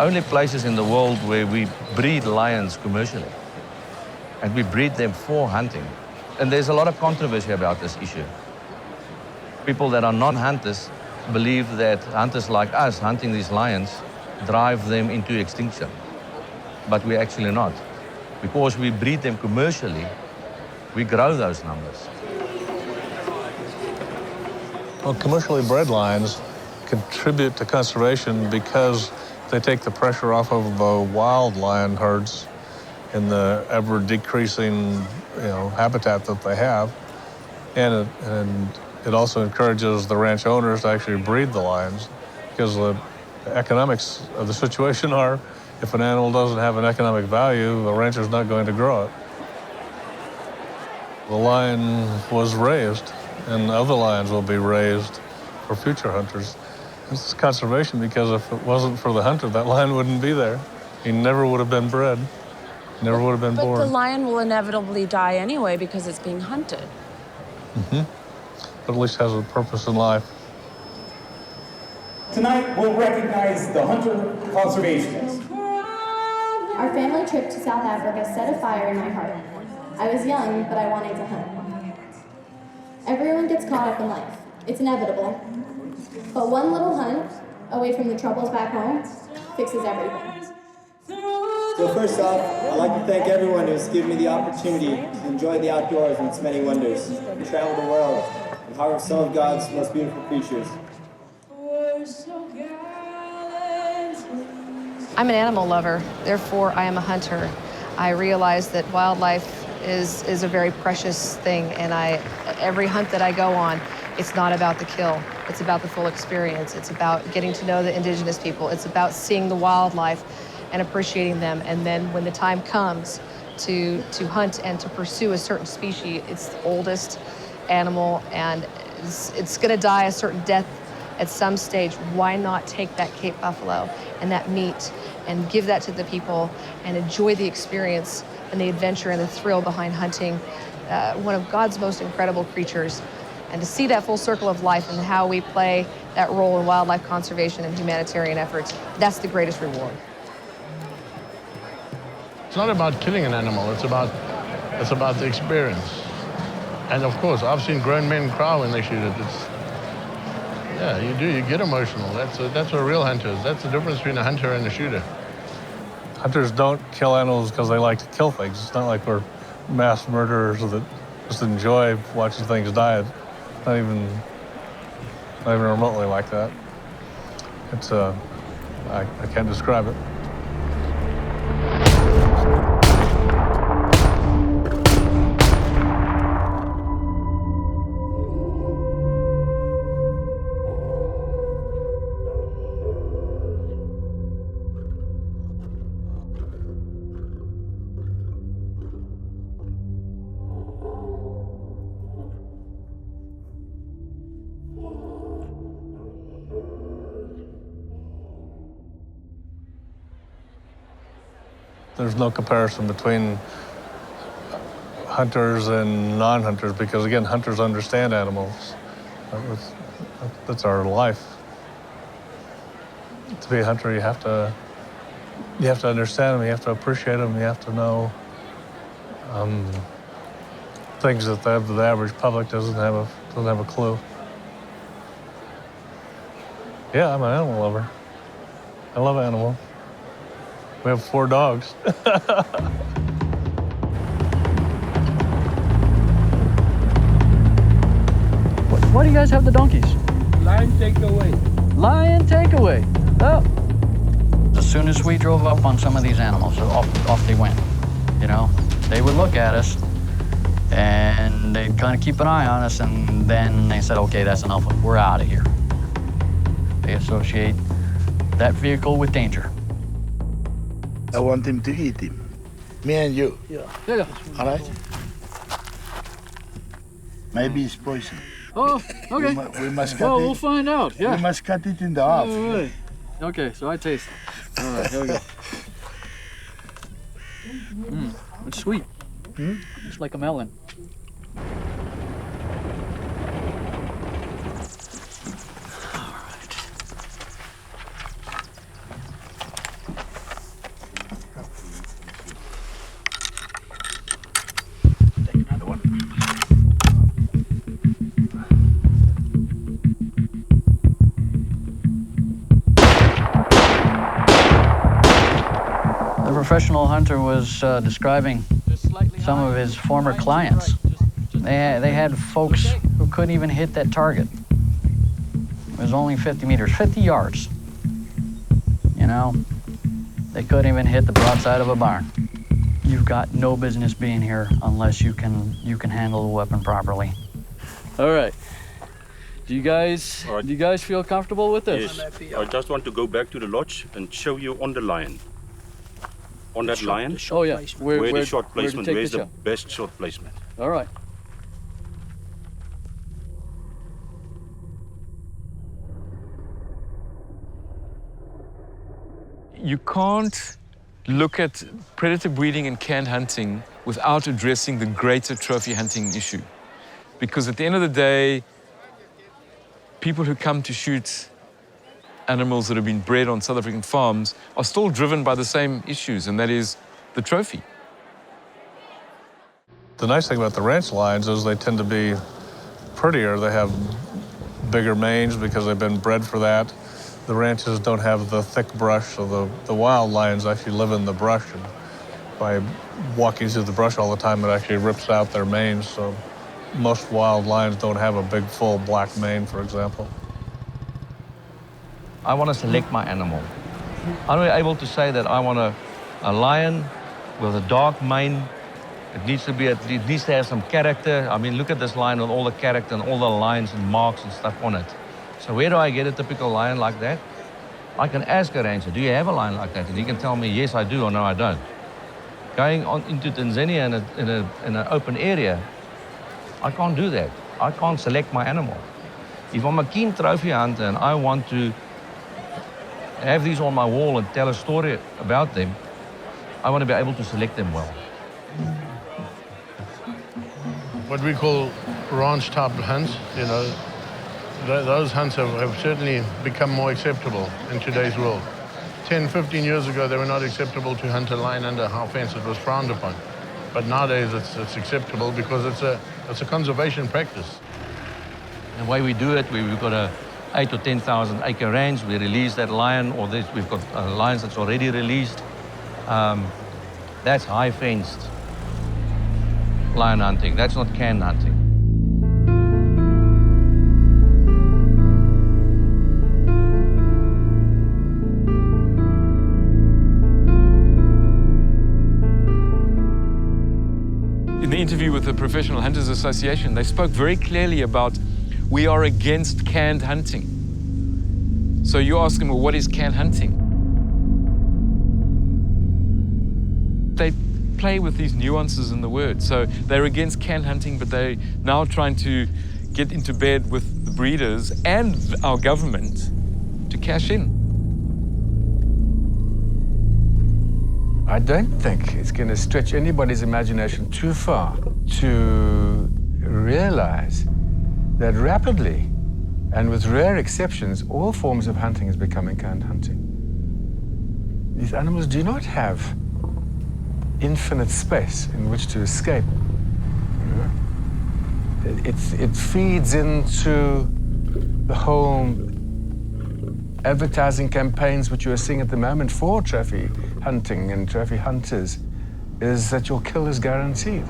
only places in the world where we breed lions commercially. And we breed them for hunting. And there's a lot of controversy about this issue. People that are non-hunters believe that hunters like us hunting these lions drive them into extinction. But we're actually not. Because we breed them commercially, we grow those numbers. Well, commercially bred lions contribute to conservation because they take the pressure off of the wild lion herds in the ever decreasing, habitat that they have, and it also encourages the ranch owners to actually breed the lions, because the economics of the situation are, if an animal doesn't have an economic value, the rancher's not going to grow it. The lion was raised, and other lions will be raised for future hunters. This is conservation because if it wasn't for the hunter, that lion wouldn't be there. He never would have been bred. Never would have been born. But the lion will inevitably die anyway because it's being hunted. Mm-hmm. But at least has a purpose in life. Tonight, we'll recognize the hunter conservationists. Our family trip to South Africa set a fire in my heart. I was young, but I wanted to hunt. Everyone gets caught up in life. It's inevitable. But one little hunt, away from the troubles back home, fixes everything. So first off, I'd like to thank everyone who's given me the opportunity to enjoy the outdoors and its many wonders, and travel the world and harvest some of God's most beautiful creatures. I'm an animal lover, therefore I am a hunter. I realize that wildlife is a very precious thing, and every hunt that I go on, it's not about the kill. It's about the full experience. It's about getting to know the indigenous people. It's about seeing the wildlife and appreciating them. And then when the time comes to hunt and to pursue a certain species, it's the oldest animal, and it's gonna die a certain death at some stage. Why not take that Cape buffalo and that meat and give that to the people and enjoy the experience and the adventure and the thrill behind hunting one of God's most incredible creatures, and to see that full circle of life and how we play that role in wildlife conservation and humanitarian efforts, that's the greatest reward. It's not about killing an animal, it's about the experience. And of course, I've seen grown men cry when they shoot it. Yeah, you get emotional. That's what real hunters. That's the difference between a hunter and a shooter. Hunters don't kill animals because they like to kill things. It's not like we're mass murderers that just enjoy watching things die. It's not even remotely like that. It's I can't describe it. There's no comparison between hunters and non-hunters because, again, hunters understand animals. That's our life. To be a hunter, you have to understand them, you have to appreciate them, you have to know things that the average public doesn't have a clue. Yeah, I'm an animal lover. I love animals. We have 4 dogs. Why do you guys have the donkeys? Lion takeaway. Lion takeaway. Oh. As soon as we drove up on some of these animals, off they went. You know, they would look at us and they'd kind of keep an eye on us, and then they said, okay, that's enough. We're out of here. They associate that vehicle with danger. I want him to eat him. Me and you. Yeah. All right? Maybe it's poison. Oh, okay. We must cut it. Well, we'll find out. Yeah. We must cut it in the half. All right. Okay, so I taste it. All right, here we go. It's sweet. It's like a melon. Professional hunter was describing some of his former clients. They had folks who couldn't even hit that target. It was only 50 meters, 50 yards. You know, they couldn't even hit the broadside of a barn. You've got no business being here unless you can handle the weapon properly. All right. Do you guys feel comfortable with this? Yes. I just want to go back to the lodge and show you on the lion. On that lion? Oh yeah. Where the shot placement, where's the shot? best shot placement? All right. You can't look at predator breeding and canned hunting without addressing the greater trophy hunting issue. Because at the end of the day, people who come to shoot animals that have been bred on South African farms are still driven by the same issues, and that is the trophy. The nice thing about the ranch lions is they tend to be prettier. They have bigger manes because they've been bred for that. The ranches don't have the thick brush, so the wild lions actually live in the brush, and by walking through the brush all the time, it actually rips out their manes. So most wild lions don't have a big, full black mane, for example. I want to select my animal. I'm able to say that I want a lion with a dark mane. It needs to have some character. I mean, look at this lion with all the character and all the lines and marks and stuff on it. So where do I get a typical lion like that? I can ask a rancher, do you have a lion like that? And he can tell me, yes, I do, or no, I don't. Going on into Tanzania in an open area, I can't do that. I can't select my animal. If I'm a keen trophy hunter and I want to have these on my wall and tell a story about them, I want to be able to select them well. What we call ranch type hunts, you know, those hunts have certainly become more acceptable in today's world. 10, 15 years ago, they were not acceptable to hunt a lion under a house fence. It was frowned upon. But nowadays, it's acceptable because it's a conservation practice. The way we do it, we've got a 8 or 10,000 acre range. We release that lion, or we've got lions that's already released. That's high fenced lion hunting. That's not canned hunting. In the interview with the Professional Hunters Association, they spoke very clearly about we are against canned hunting. So you ask them, well, what is canned hunting? They play with these nuances in the word. So they're against canned hunting, but they're now trying to get into bed with the breeders and our government to cash in. I don't think it's going to stretch anybody's imagination too far to realize that rapidly, and with rare exceptions, all forms of hunting is becoming canned hunting. These animals do not have infinite space in which to escape. It feeds into the whole advertising campaigns which you are seeing at the moment for trophy hunting and trophy hunters, is that your kill is guaranteed.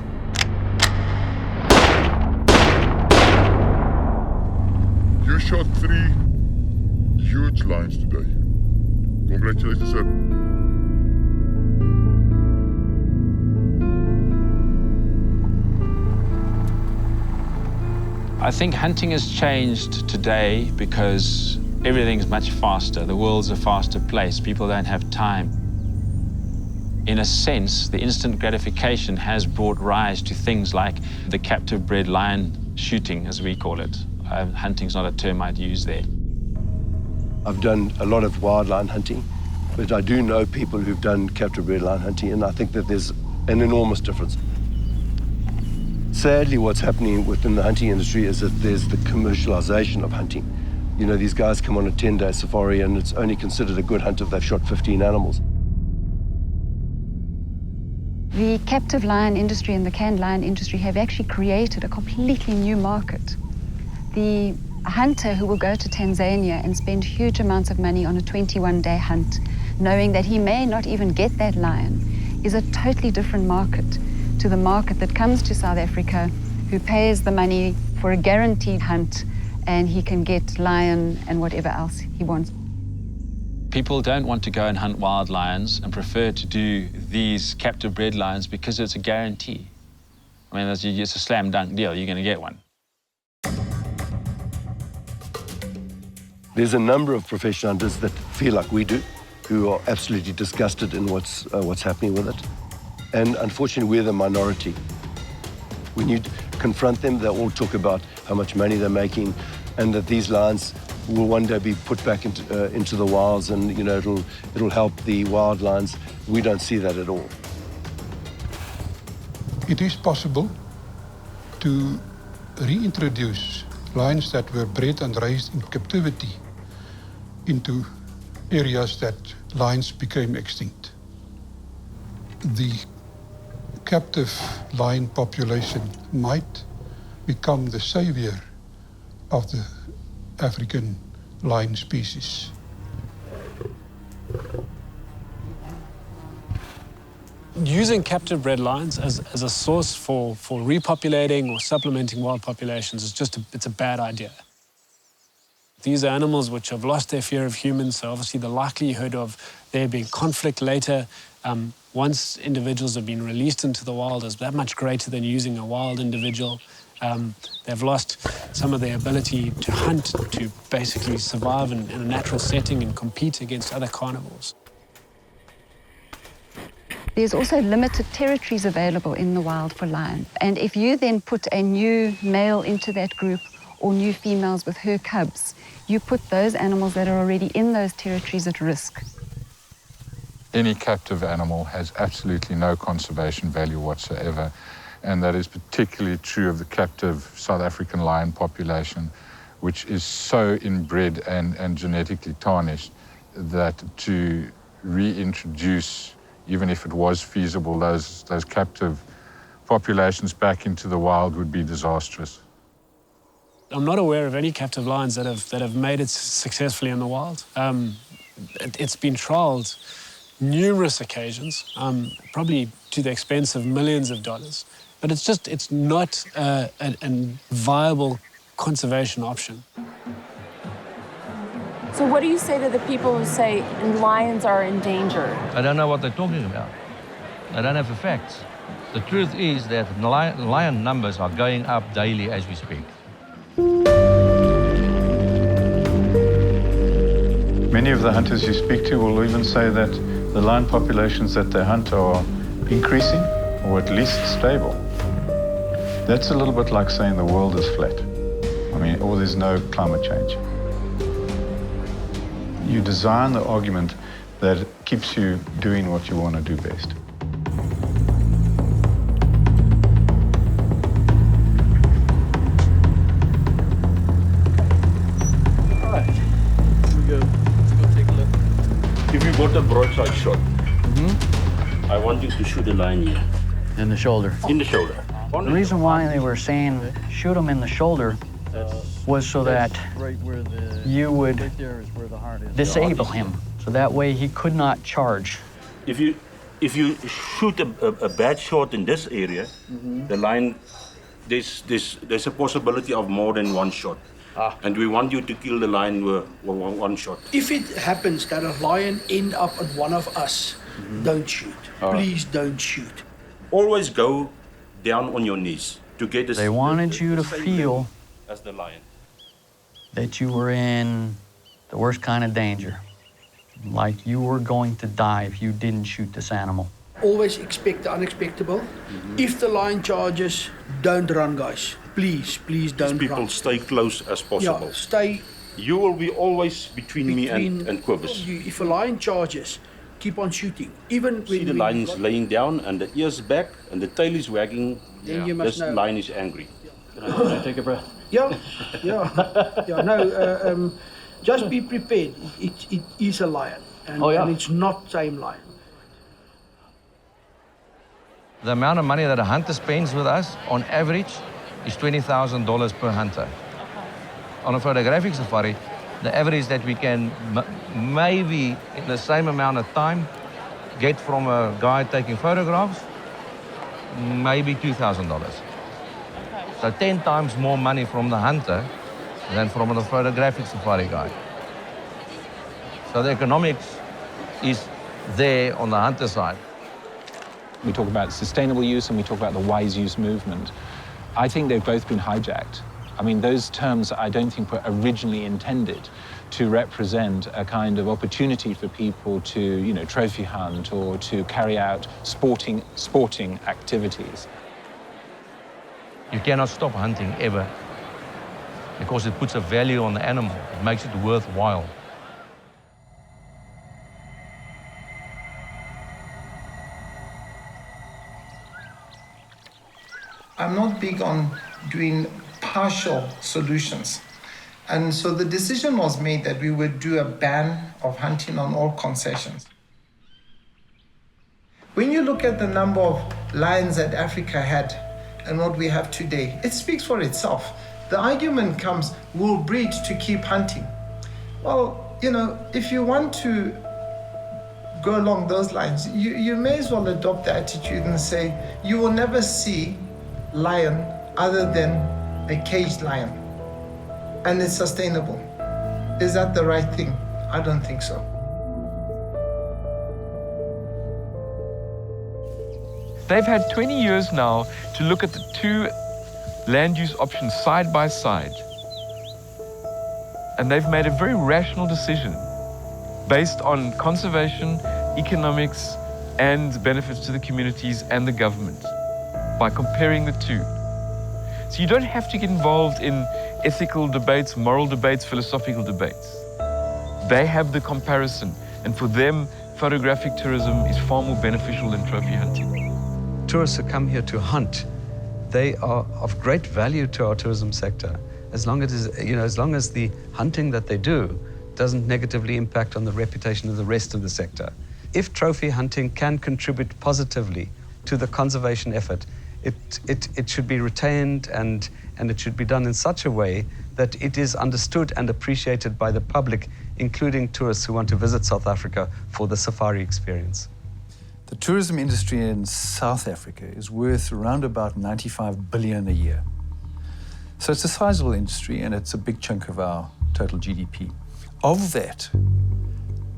You shot 3 huge lions today. Congratulations, sir. I think hunting has changed today because everything's much faster. The world's a faster place. People don't have time. In a sense, the instant gratification has brought rise to things like the captive bred lion shooting, as we call it. Hunting's not a term I'd use there. I've done a lot of wild lion hunting, but I do know people who've done captive bred lion hunting, and I think that there's an enormous difference. Sadly, what's happening within the hunting industry is that there's the commercialization of hunting. You know, these guys come on a 10-day safari and it's only considered a good hunt if they've shot 15 animals. The captive lion industry and the canned lion industry have actually created a completely new market. The hunter who will go to Tanzania and spend huge amounts of money on a 21-day hunt, knowing that he may not even get that lion, is a totally different market to the market that comes to South Africa, who pays the money for a guaranteed hunt, and he can get lion and whatever else he wants. People don't want to go and hunt wild lions and prefer to do these captive bred lions because it's a guarantee. I mean, it's a slam dunk deal. You're going to get one. There's a number of professional hunters that feel like we do, who are absolutely disgusted in what's happening with it. And unfortunately, we're the minority. When you confront them, they all talk about how much money they're making and that these lions will one day be put back into the wilds, and you know it'll help the wild lions. We don't see that at all. It is possible to reintroduce lions that were bred and raised in captivity into areas that lions became extinct. The captive lion population might become the savior of the African lion species. Using captive bred lions as a source for repopulating or supplementing wild populations is it's a bad idea. These are animals which have lost their fear of humans, so obviously the likelihood of there being conflict later, once individuals have been released into the wild, is that much greater than using a wild individual. They've lost some of their ability to hunt, to basically survive in a natural setting and compete against other carnivores. There's also limited territories available in the wild for lion. And if you then put a new male into that group or new females with her cubs, you put those animals that are already in those territories at risk. Any captive animal has absolutely no conservation value whatsoever, and that is particularly true of the captive South African lion population, which is so inbred and genetically tarnished that to reintroduce, even if it was feasible, those captive populations back into the wild would be disastrous. I'm not aware of any captive lions that have made it successfully in the wild. It's been trialled numerous occasions, probably to the expense of millions of dollars. But it's not a viable conservation option. So what do you say to the people who say lions are endangered? I don't know what they're talking about. I don't have the facts. The truth is that lion numbers are going up daily as we speak. Many of the hunters you speak to will even say that the lion populations that they hunt are increasing or at least stable. That's a little bit like saying the world is flat. I mean, or there's no climate change. You design the argument that keeps you doing what you want to do best. All right, here we go. Let's go take a look. If you got a broadside shot, I want you to shoot a lion here. In the shoulder. In the shoulder. The reason why they were saying shoot him in the shoulder was so that you would disable him, so that way he could not charge. If you shoot a bad shot in this area, the lion, there's a possibility of more than one shot. And we want you to kill the lion with one shot. If it happens that a lion end up on one of us, don't shoot. Please don't shoot. Always go down on your knees to get the. They wanted you to feel as the lion that you were in the worst kind of danger, like you were going to die if you didn't shoot this animal. Always expect the unexpected. If the lion charges, don't run, guys. Please don't run. People stay close as possible. Yeah, stay. You will be always between me and Quibus. If a lion charges, keep on shooting. Even when see the lion is laying down and the ears back and the tail is wagging, then you must this know. lion is angry. Can I take a breath? Yeah. No, just be prepared. It is a lion, and it's not tame lion. The amount of money that a hunter spends with us, on average, is $20,000 per hunter. On a photographic safari, the average that we can maybe in the same amount of time get from a guy taking photographs, maybe $2,000. So 10 times more money from the hunter than from the photographic safari guy. So the economics is there on the hunter side. We talk about sustainable use and we talk about the wise use movement. I think they've both been hijacked. I mean, those terms I don't think were originally intended to represent a kind of opportunity for people to, trophy hunt or to carry out sporting activities. You cannot stop hunting ever because it puts a value on the animal. It makes it worthwhile. I'm not big on doing partial solutions. And so the decision was made that we would do a ban of hunting on all concessions. When you look at the number of lions that Africa had and what we have today, it speaks for itself. The argument comes, we'll breed to keep hunting. Well, you know, if you want to go along those lines, you may as well adopt the attitude and say, you will never see lion other than a caged lion. And it's sustainable. Is that the right thing? I don't think so. They've had 20 years now to look at the two land use options side by side. And they've made a very rational decision based on conservation, economics, and benefits to the communities and the government by comparing the two. So you don't have to get involved in ethical debates, moral debates, philosophical debates. They have the comparison, and for them, photographic tourism is far more beneficial than trophy hunting. Tourists who come here to hunt, they are of great value to our tourism sector, as long as the hunting that they do doesn't negatively impact on the reputation of the rest of the sector. If trophy hunting can contribute positively to the conservation effort, it should be retained and it should be done in such a way that it is understood and appreciated by the public, including tourists who want to visit South Africa for the safari experience. The tourism industry in South Africa is worth around about 95 billion a year. So it's a sizable industry and it's a big chunk of our total GDP. Of that,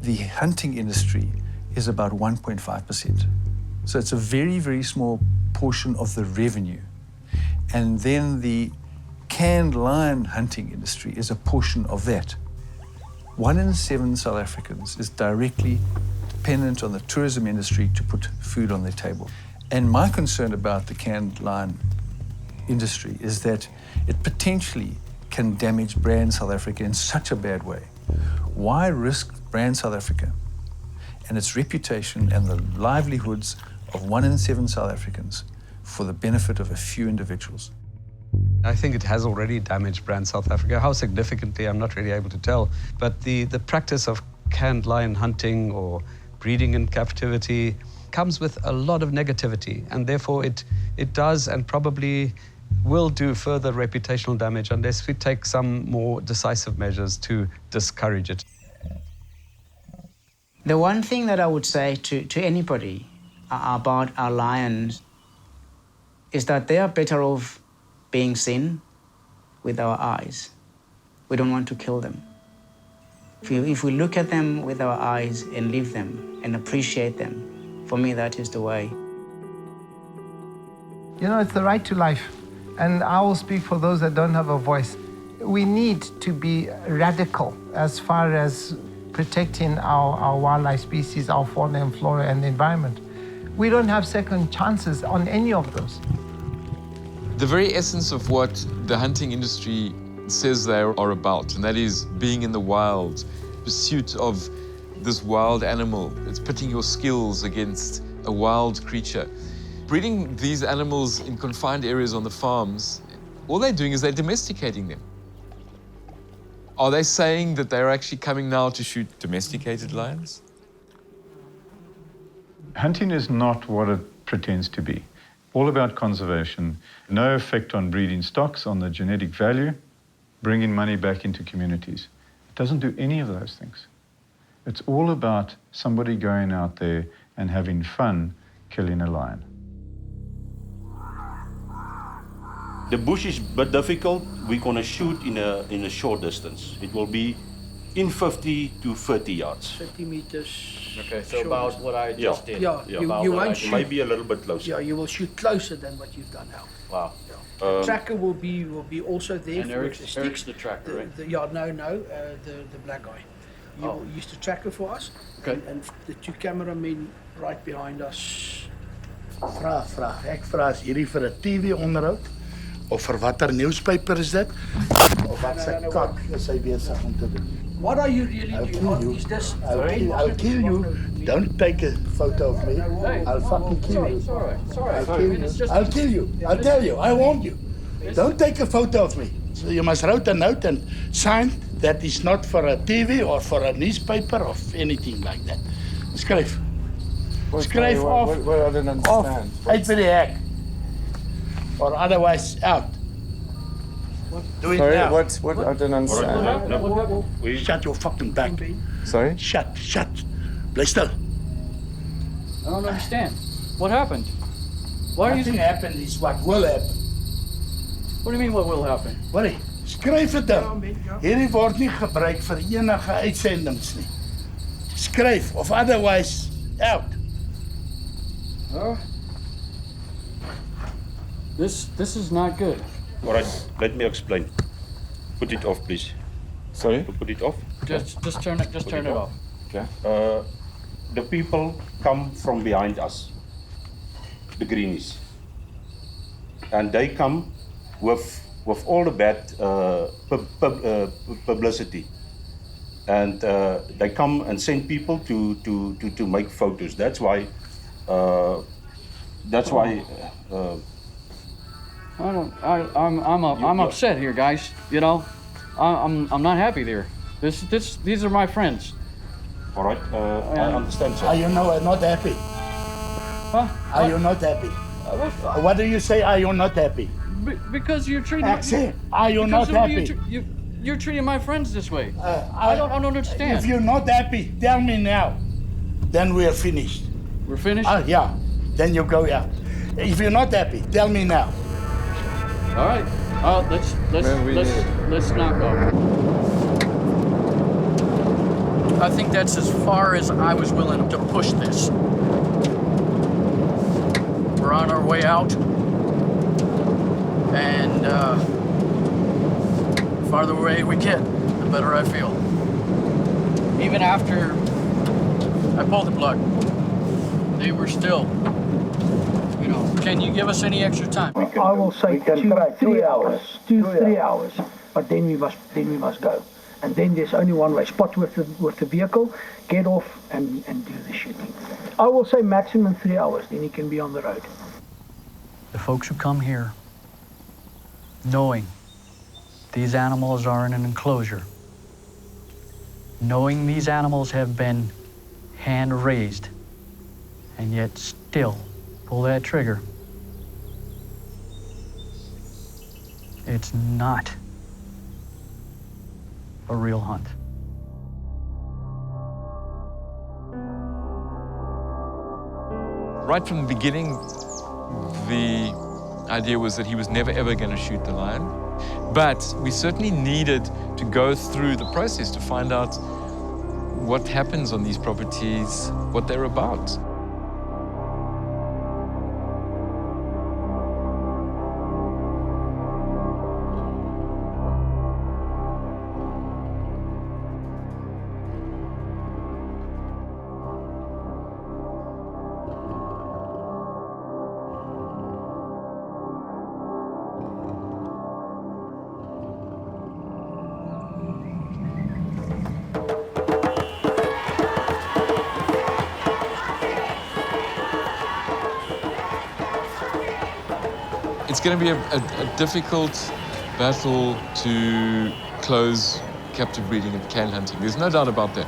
the hunting industry is about 1.5%. So it's a very, very small portion of the revenue. And then the canned lion hunting industry is a portion of that. 1 in 7 South Africans is directly dependent on the tourism industry to put food on their table. And my concern about the canned lion industry is that it potentially can damage brand South Africa in such a bad way. Why risk brand South Africa and its reputation and the livelihoods of 1 in 7 South Africans for the benefit of a few individuals? I think it has already damaged brand South Africa. How significantly, I'm not really able to tell. But the practice of canned lion hunting or breeding in captivity comes with a lot of negativity, and therefore it does and probably will do further reputational damage unless we take some more decisive measures to discourage it. The one thing that I would say to anybody about our lions is that they are better off being seen with our eyes. We don't want to kill them. If we look at them with our eyes and live them and appreciate them, for me, that is the way. You know, it's the right to life. And I will speak for those that don't have a voice. We need to be radical as far as protecting our wildlife species, our fauna and flora and the environment. We don't have second chances on any of those. The very essence of what the hunting industry says they are about, and that is being in the wild, pursuit of this wild animal. It's pitting your skills against a wild creature. Breeding these animals in confined areas on the farms, all they're doing is they're domesticating them. Are they saying that they're actually coming now to shoot domesticated lions? Hunting is not what it pretends to be. All about conservation, no effect on breeding stocks, on the genetic value, bringing money back into communities. It doesn't do any of those things. It's all about somebody going out there and having fun killing a lion. The bush is a bit difficult. We're going to shoot in a short distance. It will be in 50 to 30 yards. 30 meters. Okay, so about what I just did. Yeah, you won't shoot. Maybe a little bit closer. Yeah, you will shoot closer than what you've done now. Wow. The tracker will be also there. And Eric's the tracker, right? The black guy. You used to tracker for us. Okay. And the 2 cameramen right behind us. Vraag. Ek vra as hierdie vir 'n TV onderhoud of vir watter newspaper is dit? Of wat se kak is hy besig om te doen? What are you really doing? Is this? I'll kill you. Don't take a photo of me. I'll fucking kill you. Sorry. I'll kill you. I'll tell you. I want you. Don't take a photo of me. So you must write a note and sign that is not for a TV or for a newspaper or anything like that. Skryf. Skryf off. What I don't understand. Uit by die hek. Or otherwise out. Do it Sorry, now. what I don't understand. Shut your fucking back. Sorry? Shut. Bly stil. I don't understand. What happened? Why are you... Nothing happened is what will happen. What do you mean what will happen? Hoorie, skryf dit dan. Hierdie word nie gebruik vir enige uitsendings nie. Skryf of otherwise out. Huh? This is not good. All right, let me explain. Put it off, please. Sorry? Put it off. Just turn it off. Okay. The people come from behind us, the greenies, and they come with all the bad publicity, and they come and send people to make photos. That's why. I'm upset here, guys. You know, I'm not happy there. These are my friends. All right, I understand, sir. Are you not happy? Huh? Are you not happy? What do you say? Are you not happy? Because you're treating. Are you not happy? You're treating my friends this way. I don't understand. If you're not happy, tell me now. Then we're finished. We're finished? Yeah. Then you go out. If you're not happy, tell me now. All right. Let's not go. I think that's as far as I was willing to push this. We're on our way out, and the farther away we get, the better I feel. Even after I pulled the plug, they were still, you know, can you give us any extra time? I will say 2-3 hours. 2-3 hours. But then we must go. And then there's only one way. Spot with the vehicle, get off and do the shooting. I will say maximum 3 hours, then he can be on the road. The folks who come here, knowing these animals are in an enclosure, knowing these animals have been hand-raised, and yet still pull that trigger, it's not a real hunt. Right from the beginning, the idea was that he was never ever going to shoot the lion. But we certainly needed to go through the process to find out what happens on these properties, what they're about. It's going to be a difficult battle to close captive breeding and can hunting. There's no doubt about that.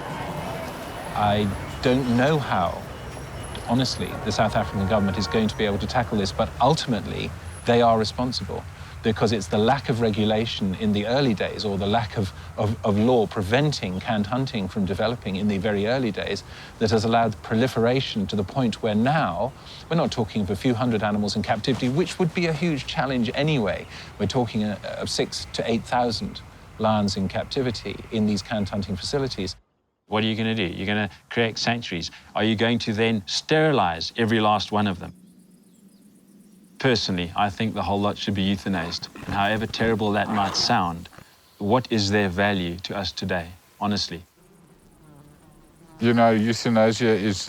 I don't know how, honestly, the South African government is going to be able to tackle this, but ultimately they are responsible because it's the lack of regulation in the early days or the lack of law preventing canned hunting from developing in the very early days that has allowed proliferation to the point where now we're not talking of a few hundred animals in captivity, which would be a huge challenge anyway. We're talking of 6,000 to 8,000 lions in captivity in these canned hunting facilities. What are you going to do? You're going to create sanctuaries. Are you going to then sterilize every last one of them? Personally, I think the whole lot should be euthanized. And however terrible that might sound, what is their value to us today, honestly? You know, euthanasia is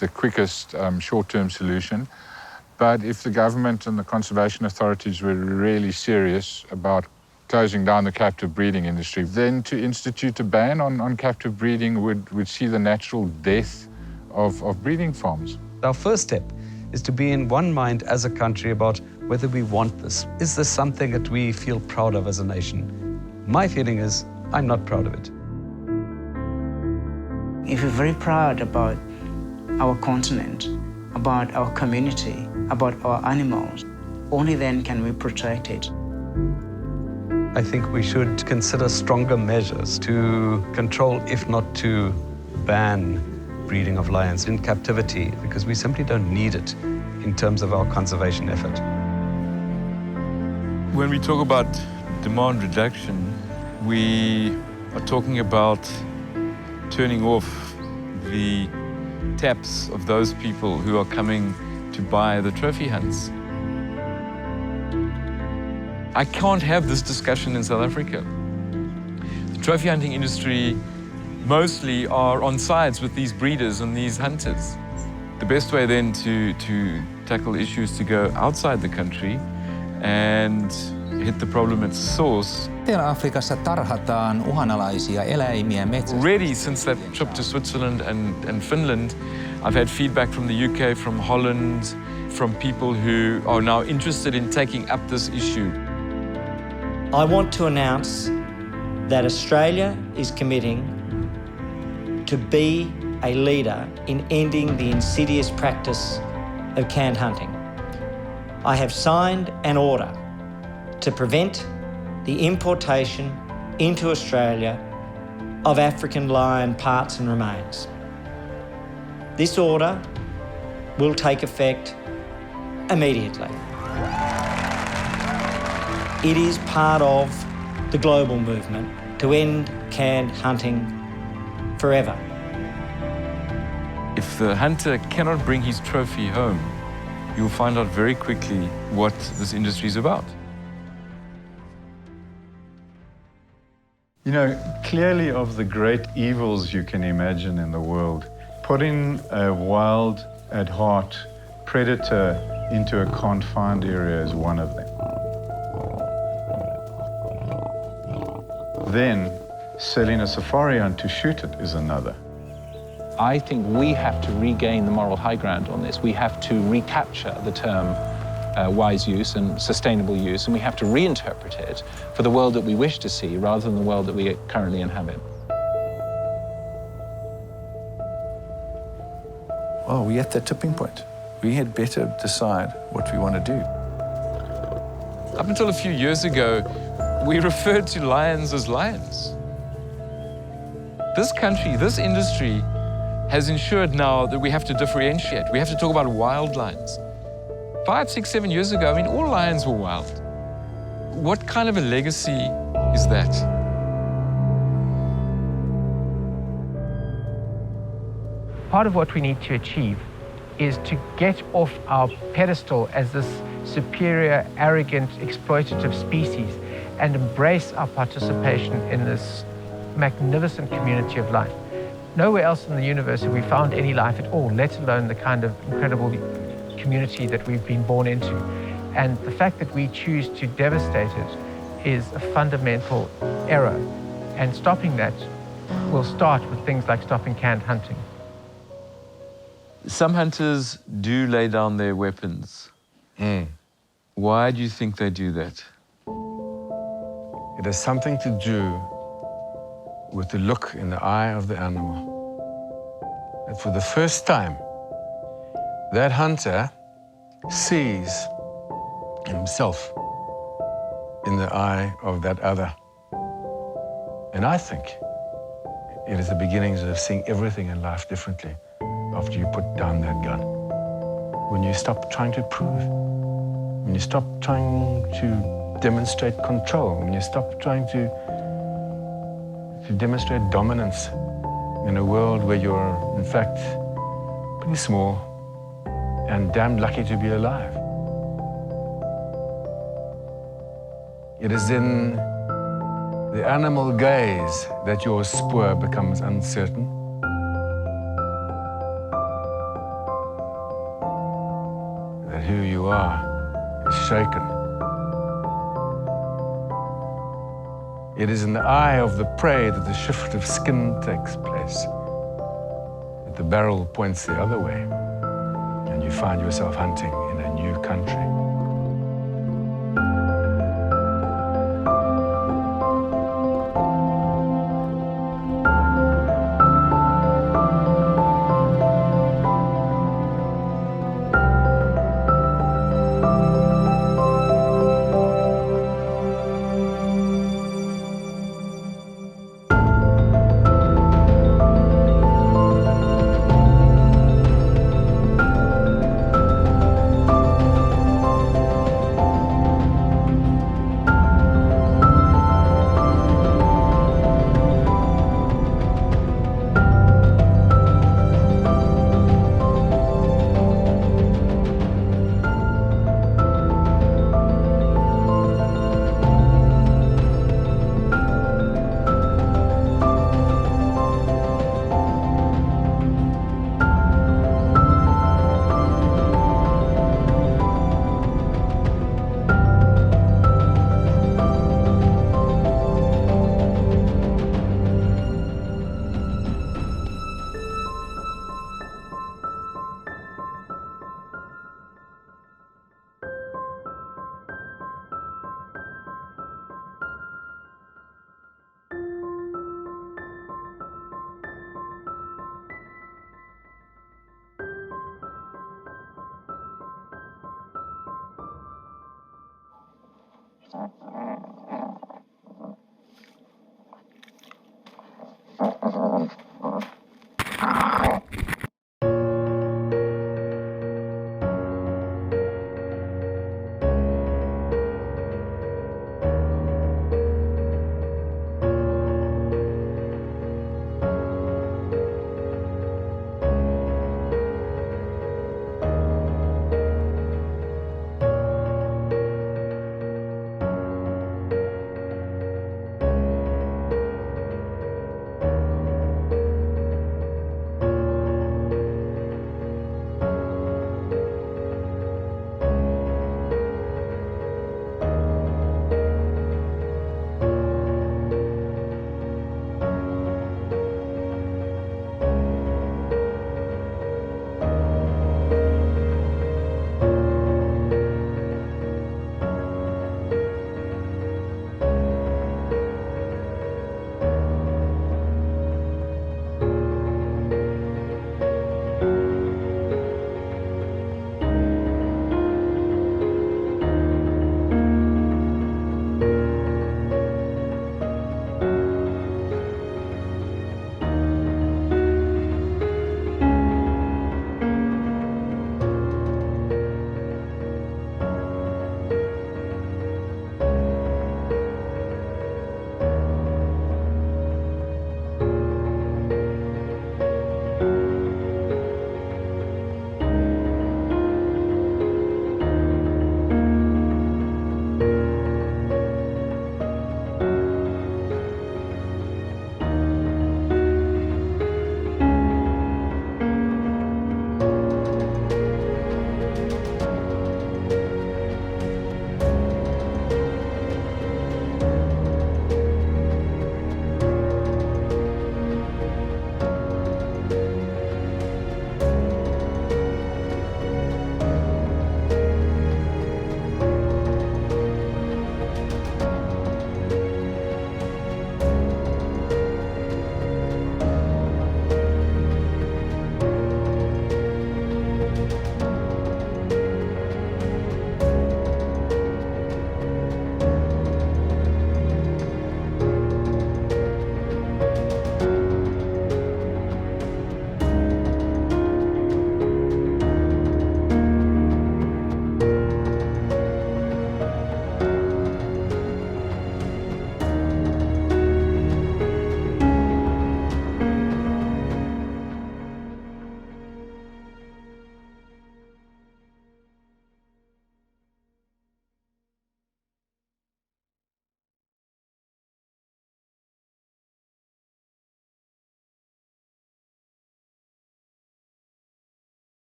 the quickest short-term solution. But if the government and the conservation authorities were really serious about closing down the captive breeding industry, then to institute a ban on captive breeding would see the natural death of breeding farms. Our first step is to be in one mind as a country about whether we want this. Is this something that we feel proud of as a nation? My feeling is I'm not proud of it. If we're very proud about our continent, about our community, about our animals, only then can we protect it. I think we should consider stronger measures to control, if not to ban, breeding of lions in captivity, because we simply don't need it in terms of our conservation effort. When we talk about demand reduction, we are talking about turning off the taps of those people who are coming to buy the trophy hunts. I can't have this discussion in South Africa. The trophy hunting industry mostly are on sides with these breeders and these hunters. The best way then to tackle issues to go outside the country and hit the problem at source. Etelä-Afrikassa tarhataan uhanalaisia eläimiä metsästä. Already since that trip to Switzerland and Finland, I've had feedback from the UK, from Holland, from people who are now interested in taking up this issue. I want to announce that Australia is committing to be a leader in ending the insidious practice of canned hunting. I have signed an order to prevent the importation into Australia of African lion parts and remains. This order will take effect immediately. It is part of the global movement to end canned hunting forever. If the hunter cannot bring his trophy home, you'll find out very quickly what this industry is about. You know, clearly of the great evils you can imagine in the world, putting a wild, at heart, predator into a confined area is one of them. Then, selling a safari hunt to shoot it is another. I think we have to regain the moral high ground on this. We have to recapture the term wise use and sustainable use, and we have to reinterpret it for the world that we wish to see rather than the world that we currently inhabit. Well, we're at that tipping point. We had better decide what we want to do. Up until a few years ago, we referred to lions as lions. This country, this industry, has ensured now that we have to differentiate. We have to talk about wild lions. 5, 6, 7 years ago, I mean, all lions were wild. What kind of a legacy is that? Part of what we need to achieve is to get off our pedestal as this superior, arrogant, exploitative species and embrace our participation in this magnificent community of life. Nowhere else in the universe have we found any life at all, let alone the kind of incredible community that we've been born into. And the fact that we choose to devastate it is a fundamental error. And stopping that will start with things like stopping canned hunting. Some hunters do lay down their weapons. Why do you think they do that? It has something to do with the look in the eye of the animal. And for the first time, that hunter sees himself in the eye of that other. And I think it is the beginnings of seeing everything in life differently after you put down that gun. When you stop trying to prove, when you stop trying to demonstrate control, when you stop trying to demonstrate dominance in a world where you're, in fact, pretty small and damned lucky to be alive. It is in the animal gaze that your spoor becomes uncertain. That who you are is shaken. It is in the eye of the prey that the shift of skin takes place. That the barrel points the other way, and you find yourself hunting in a new country.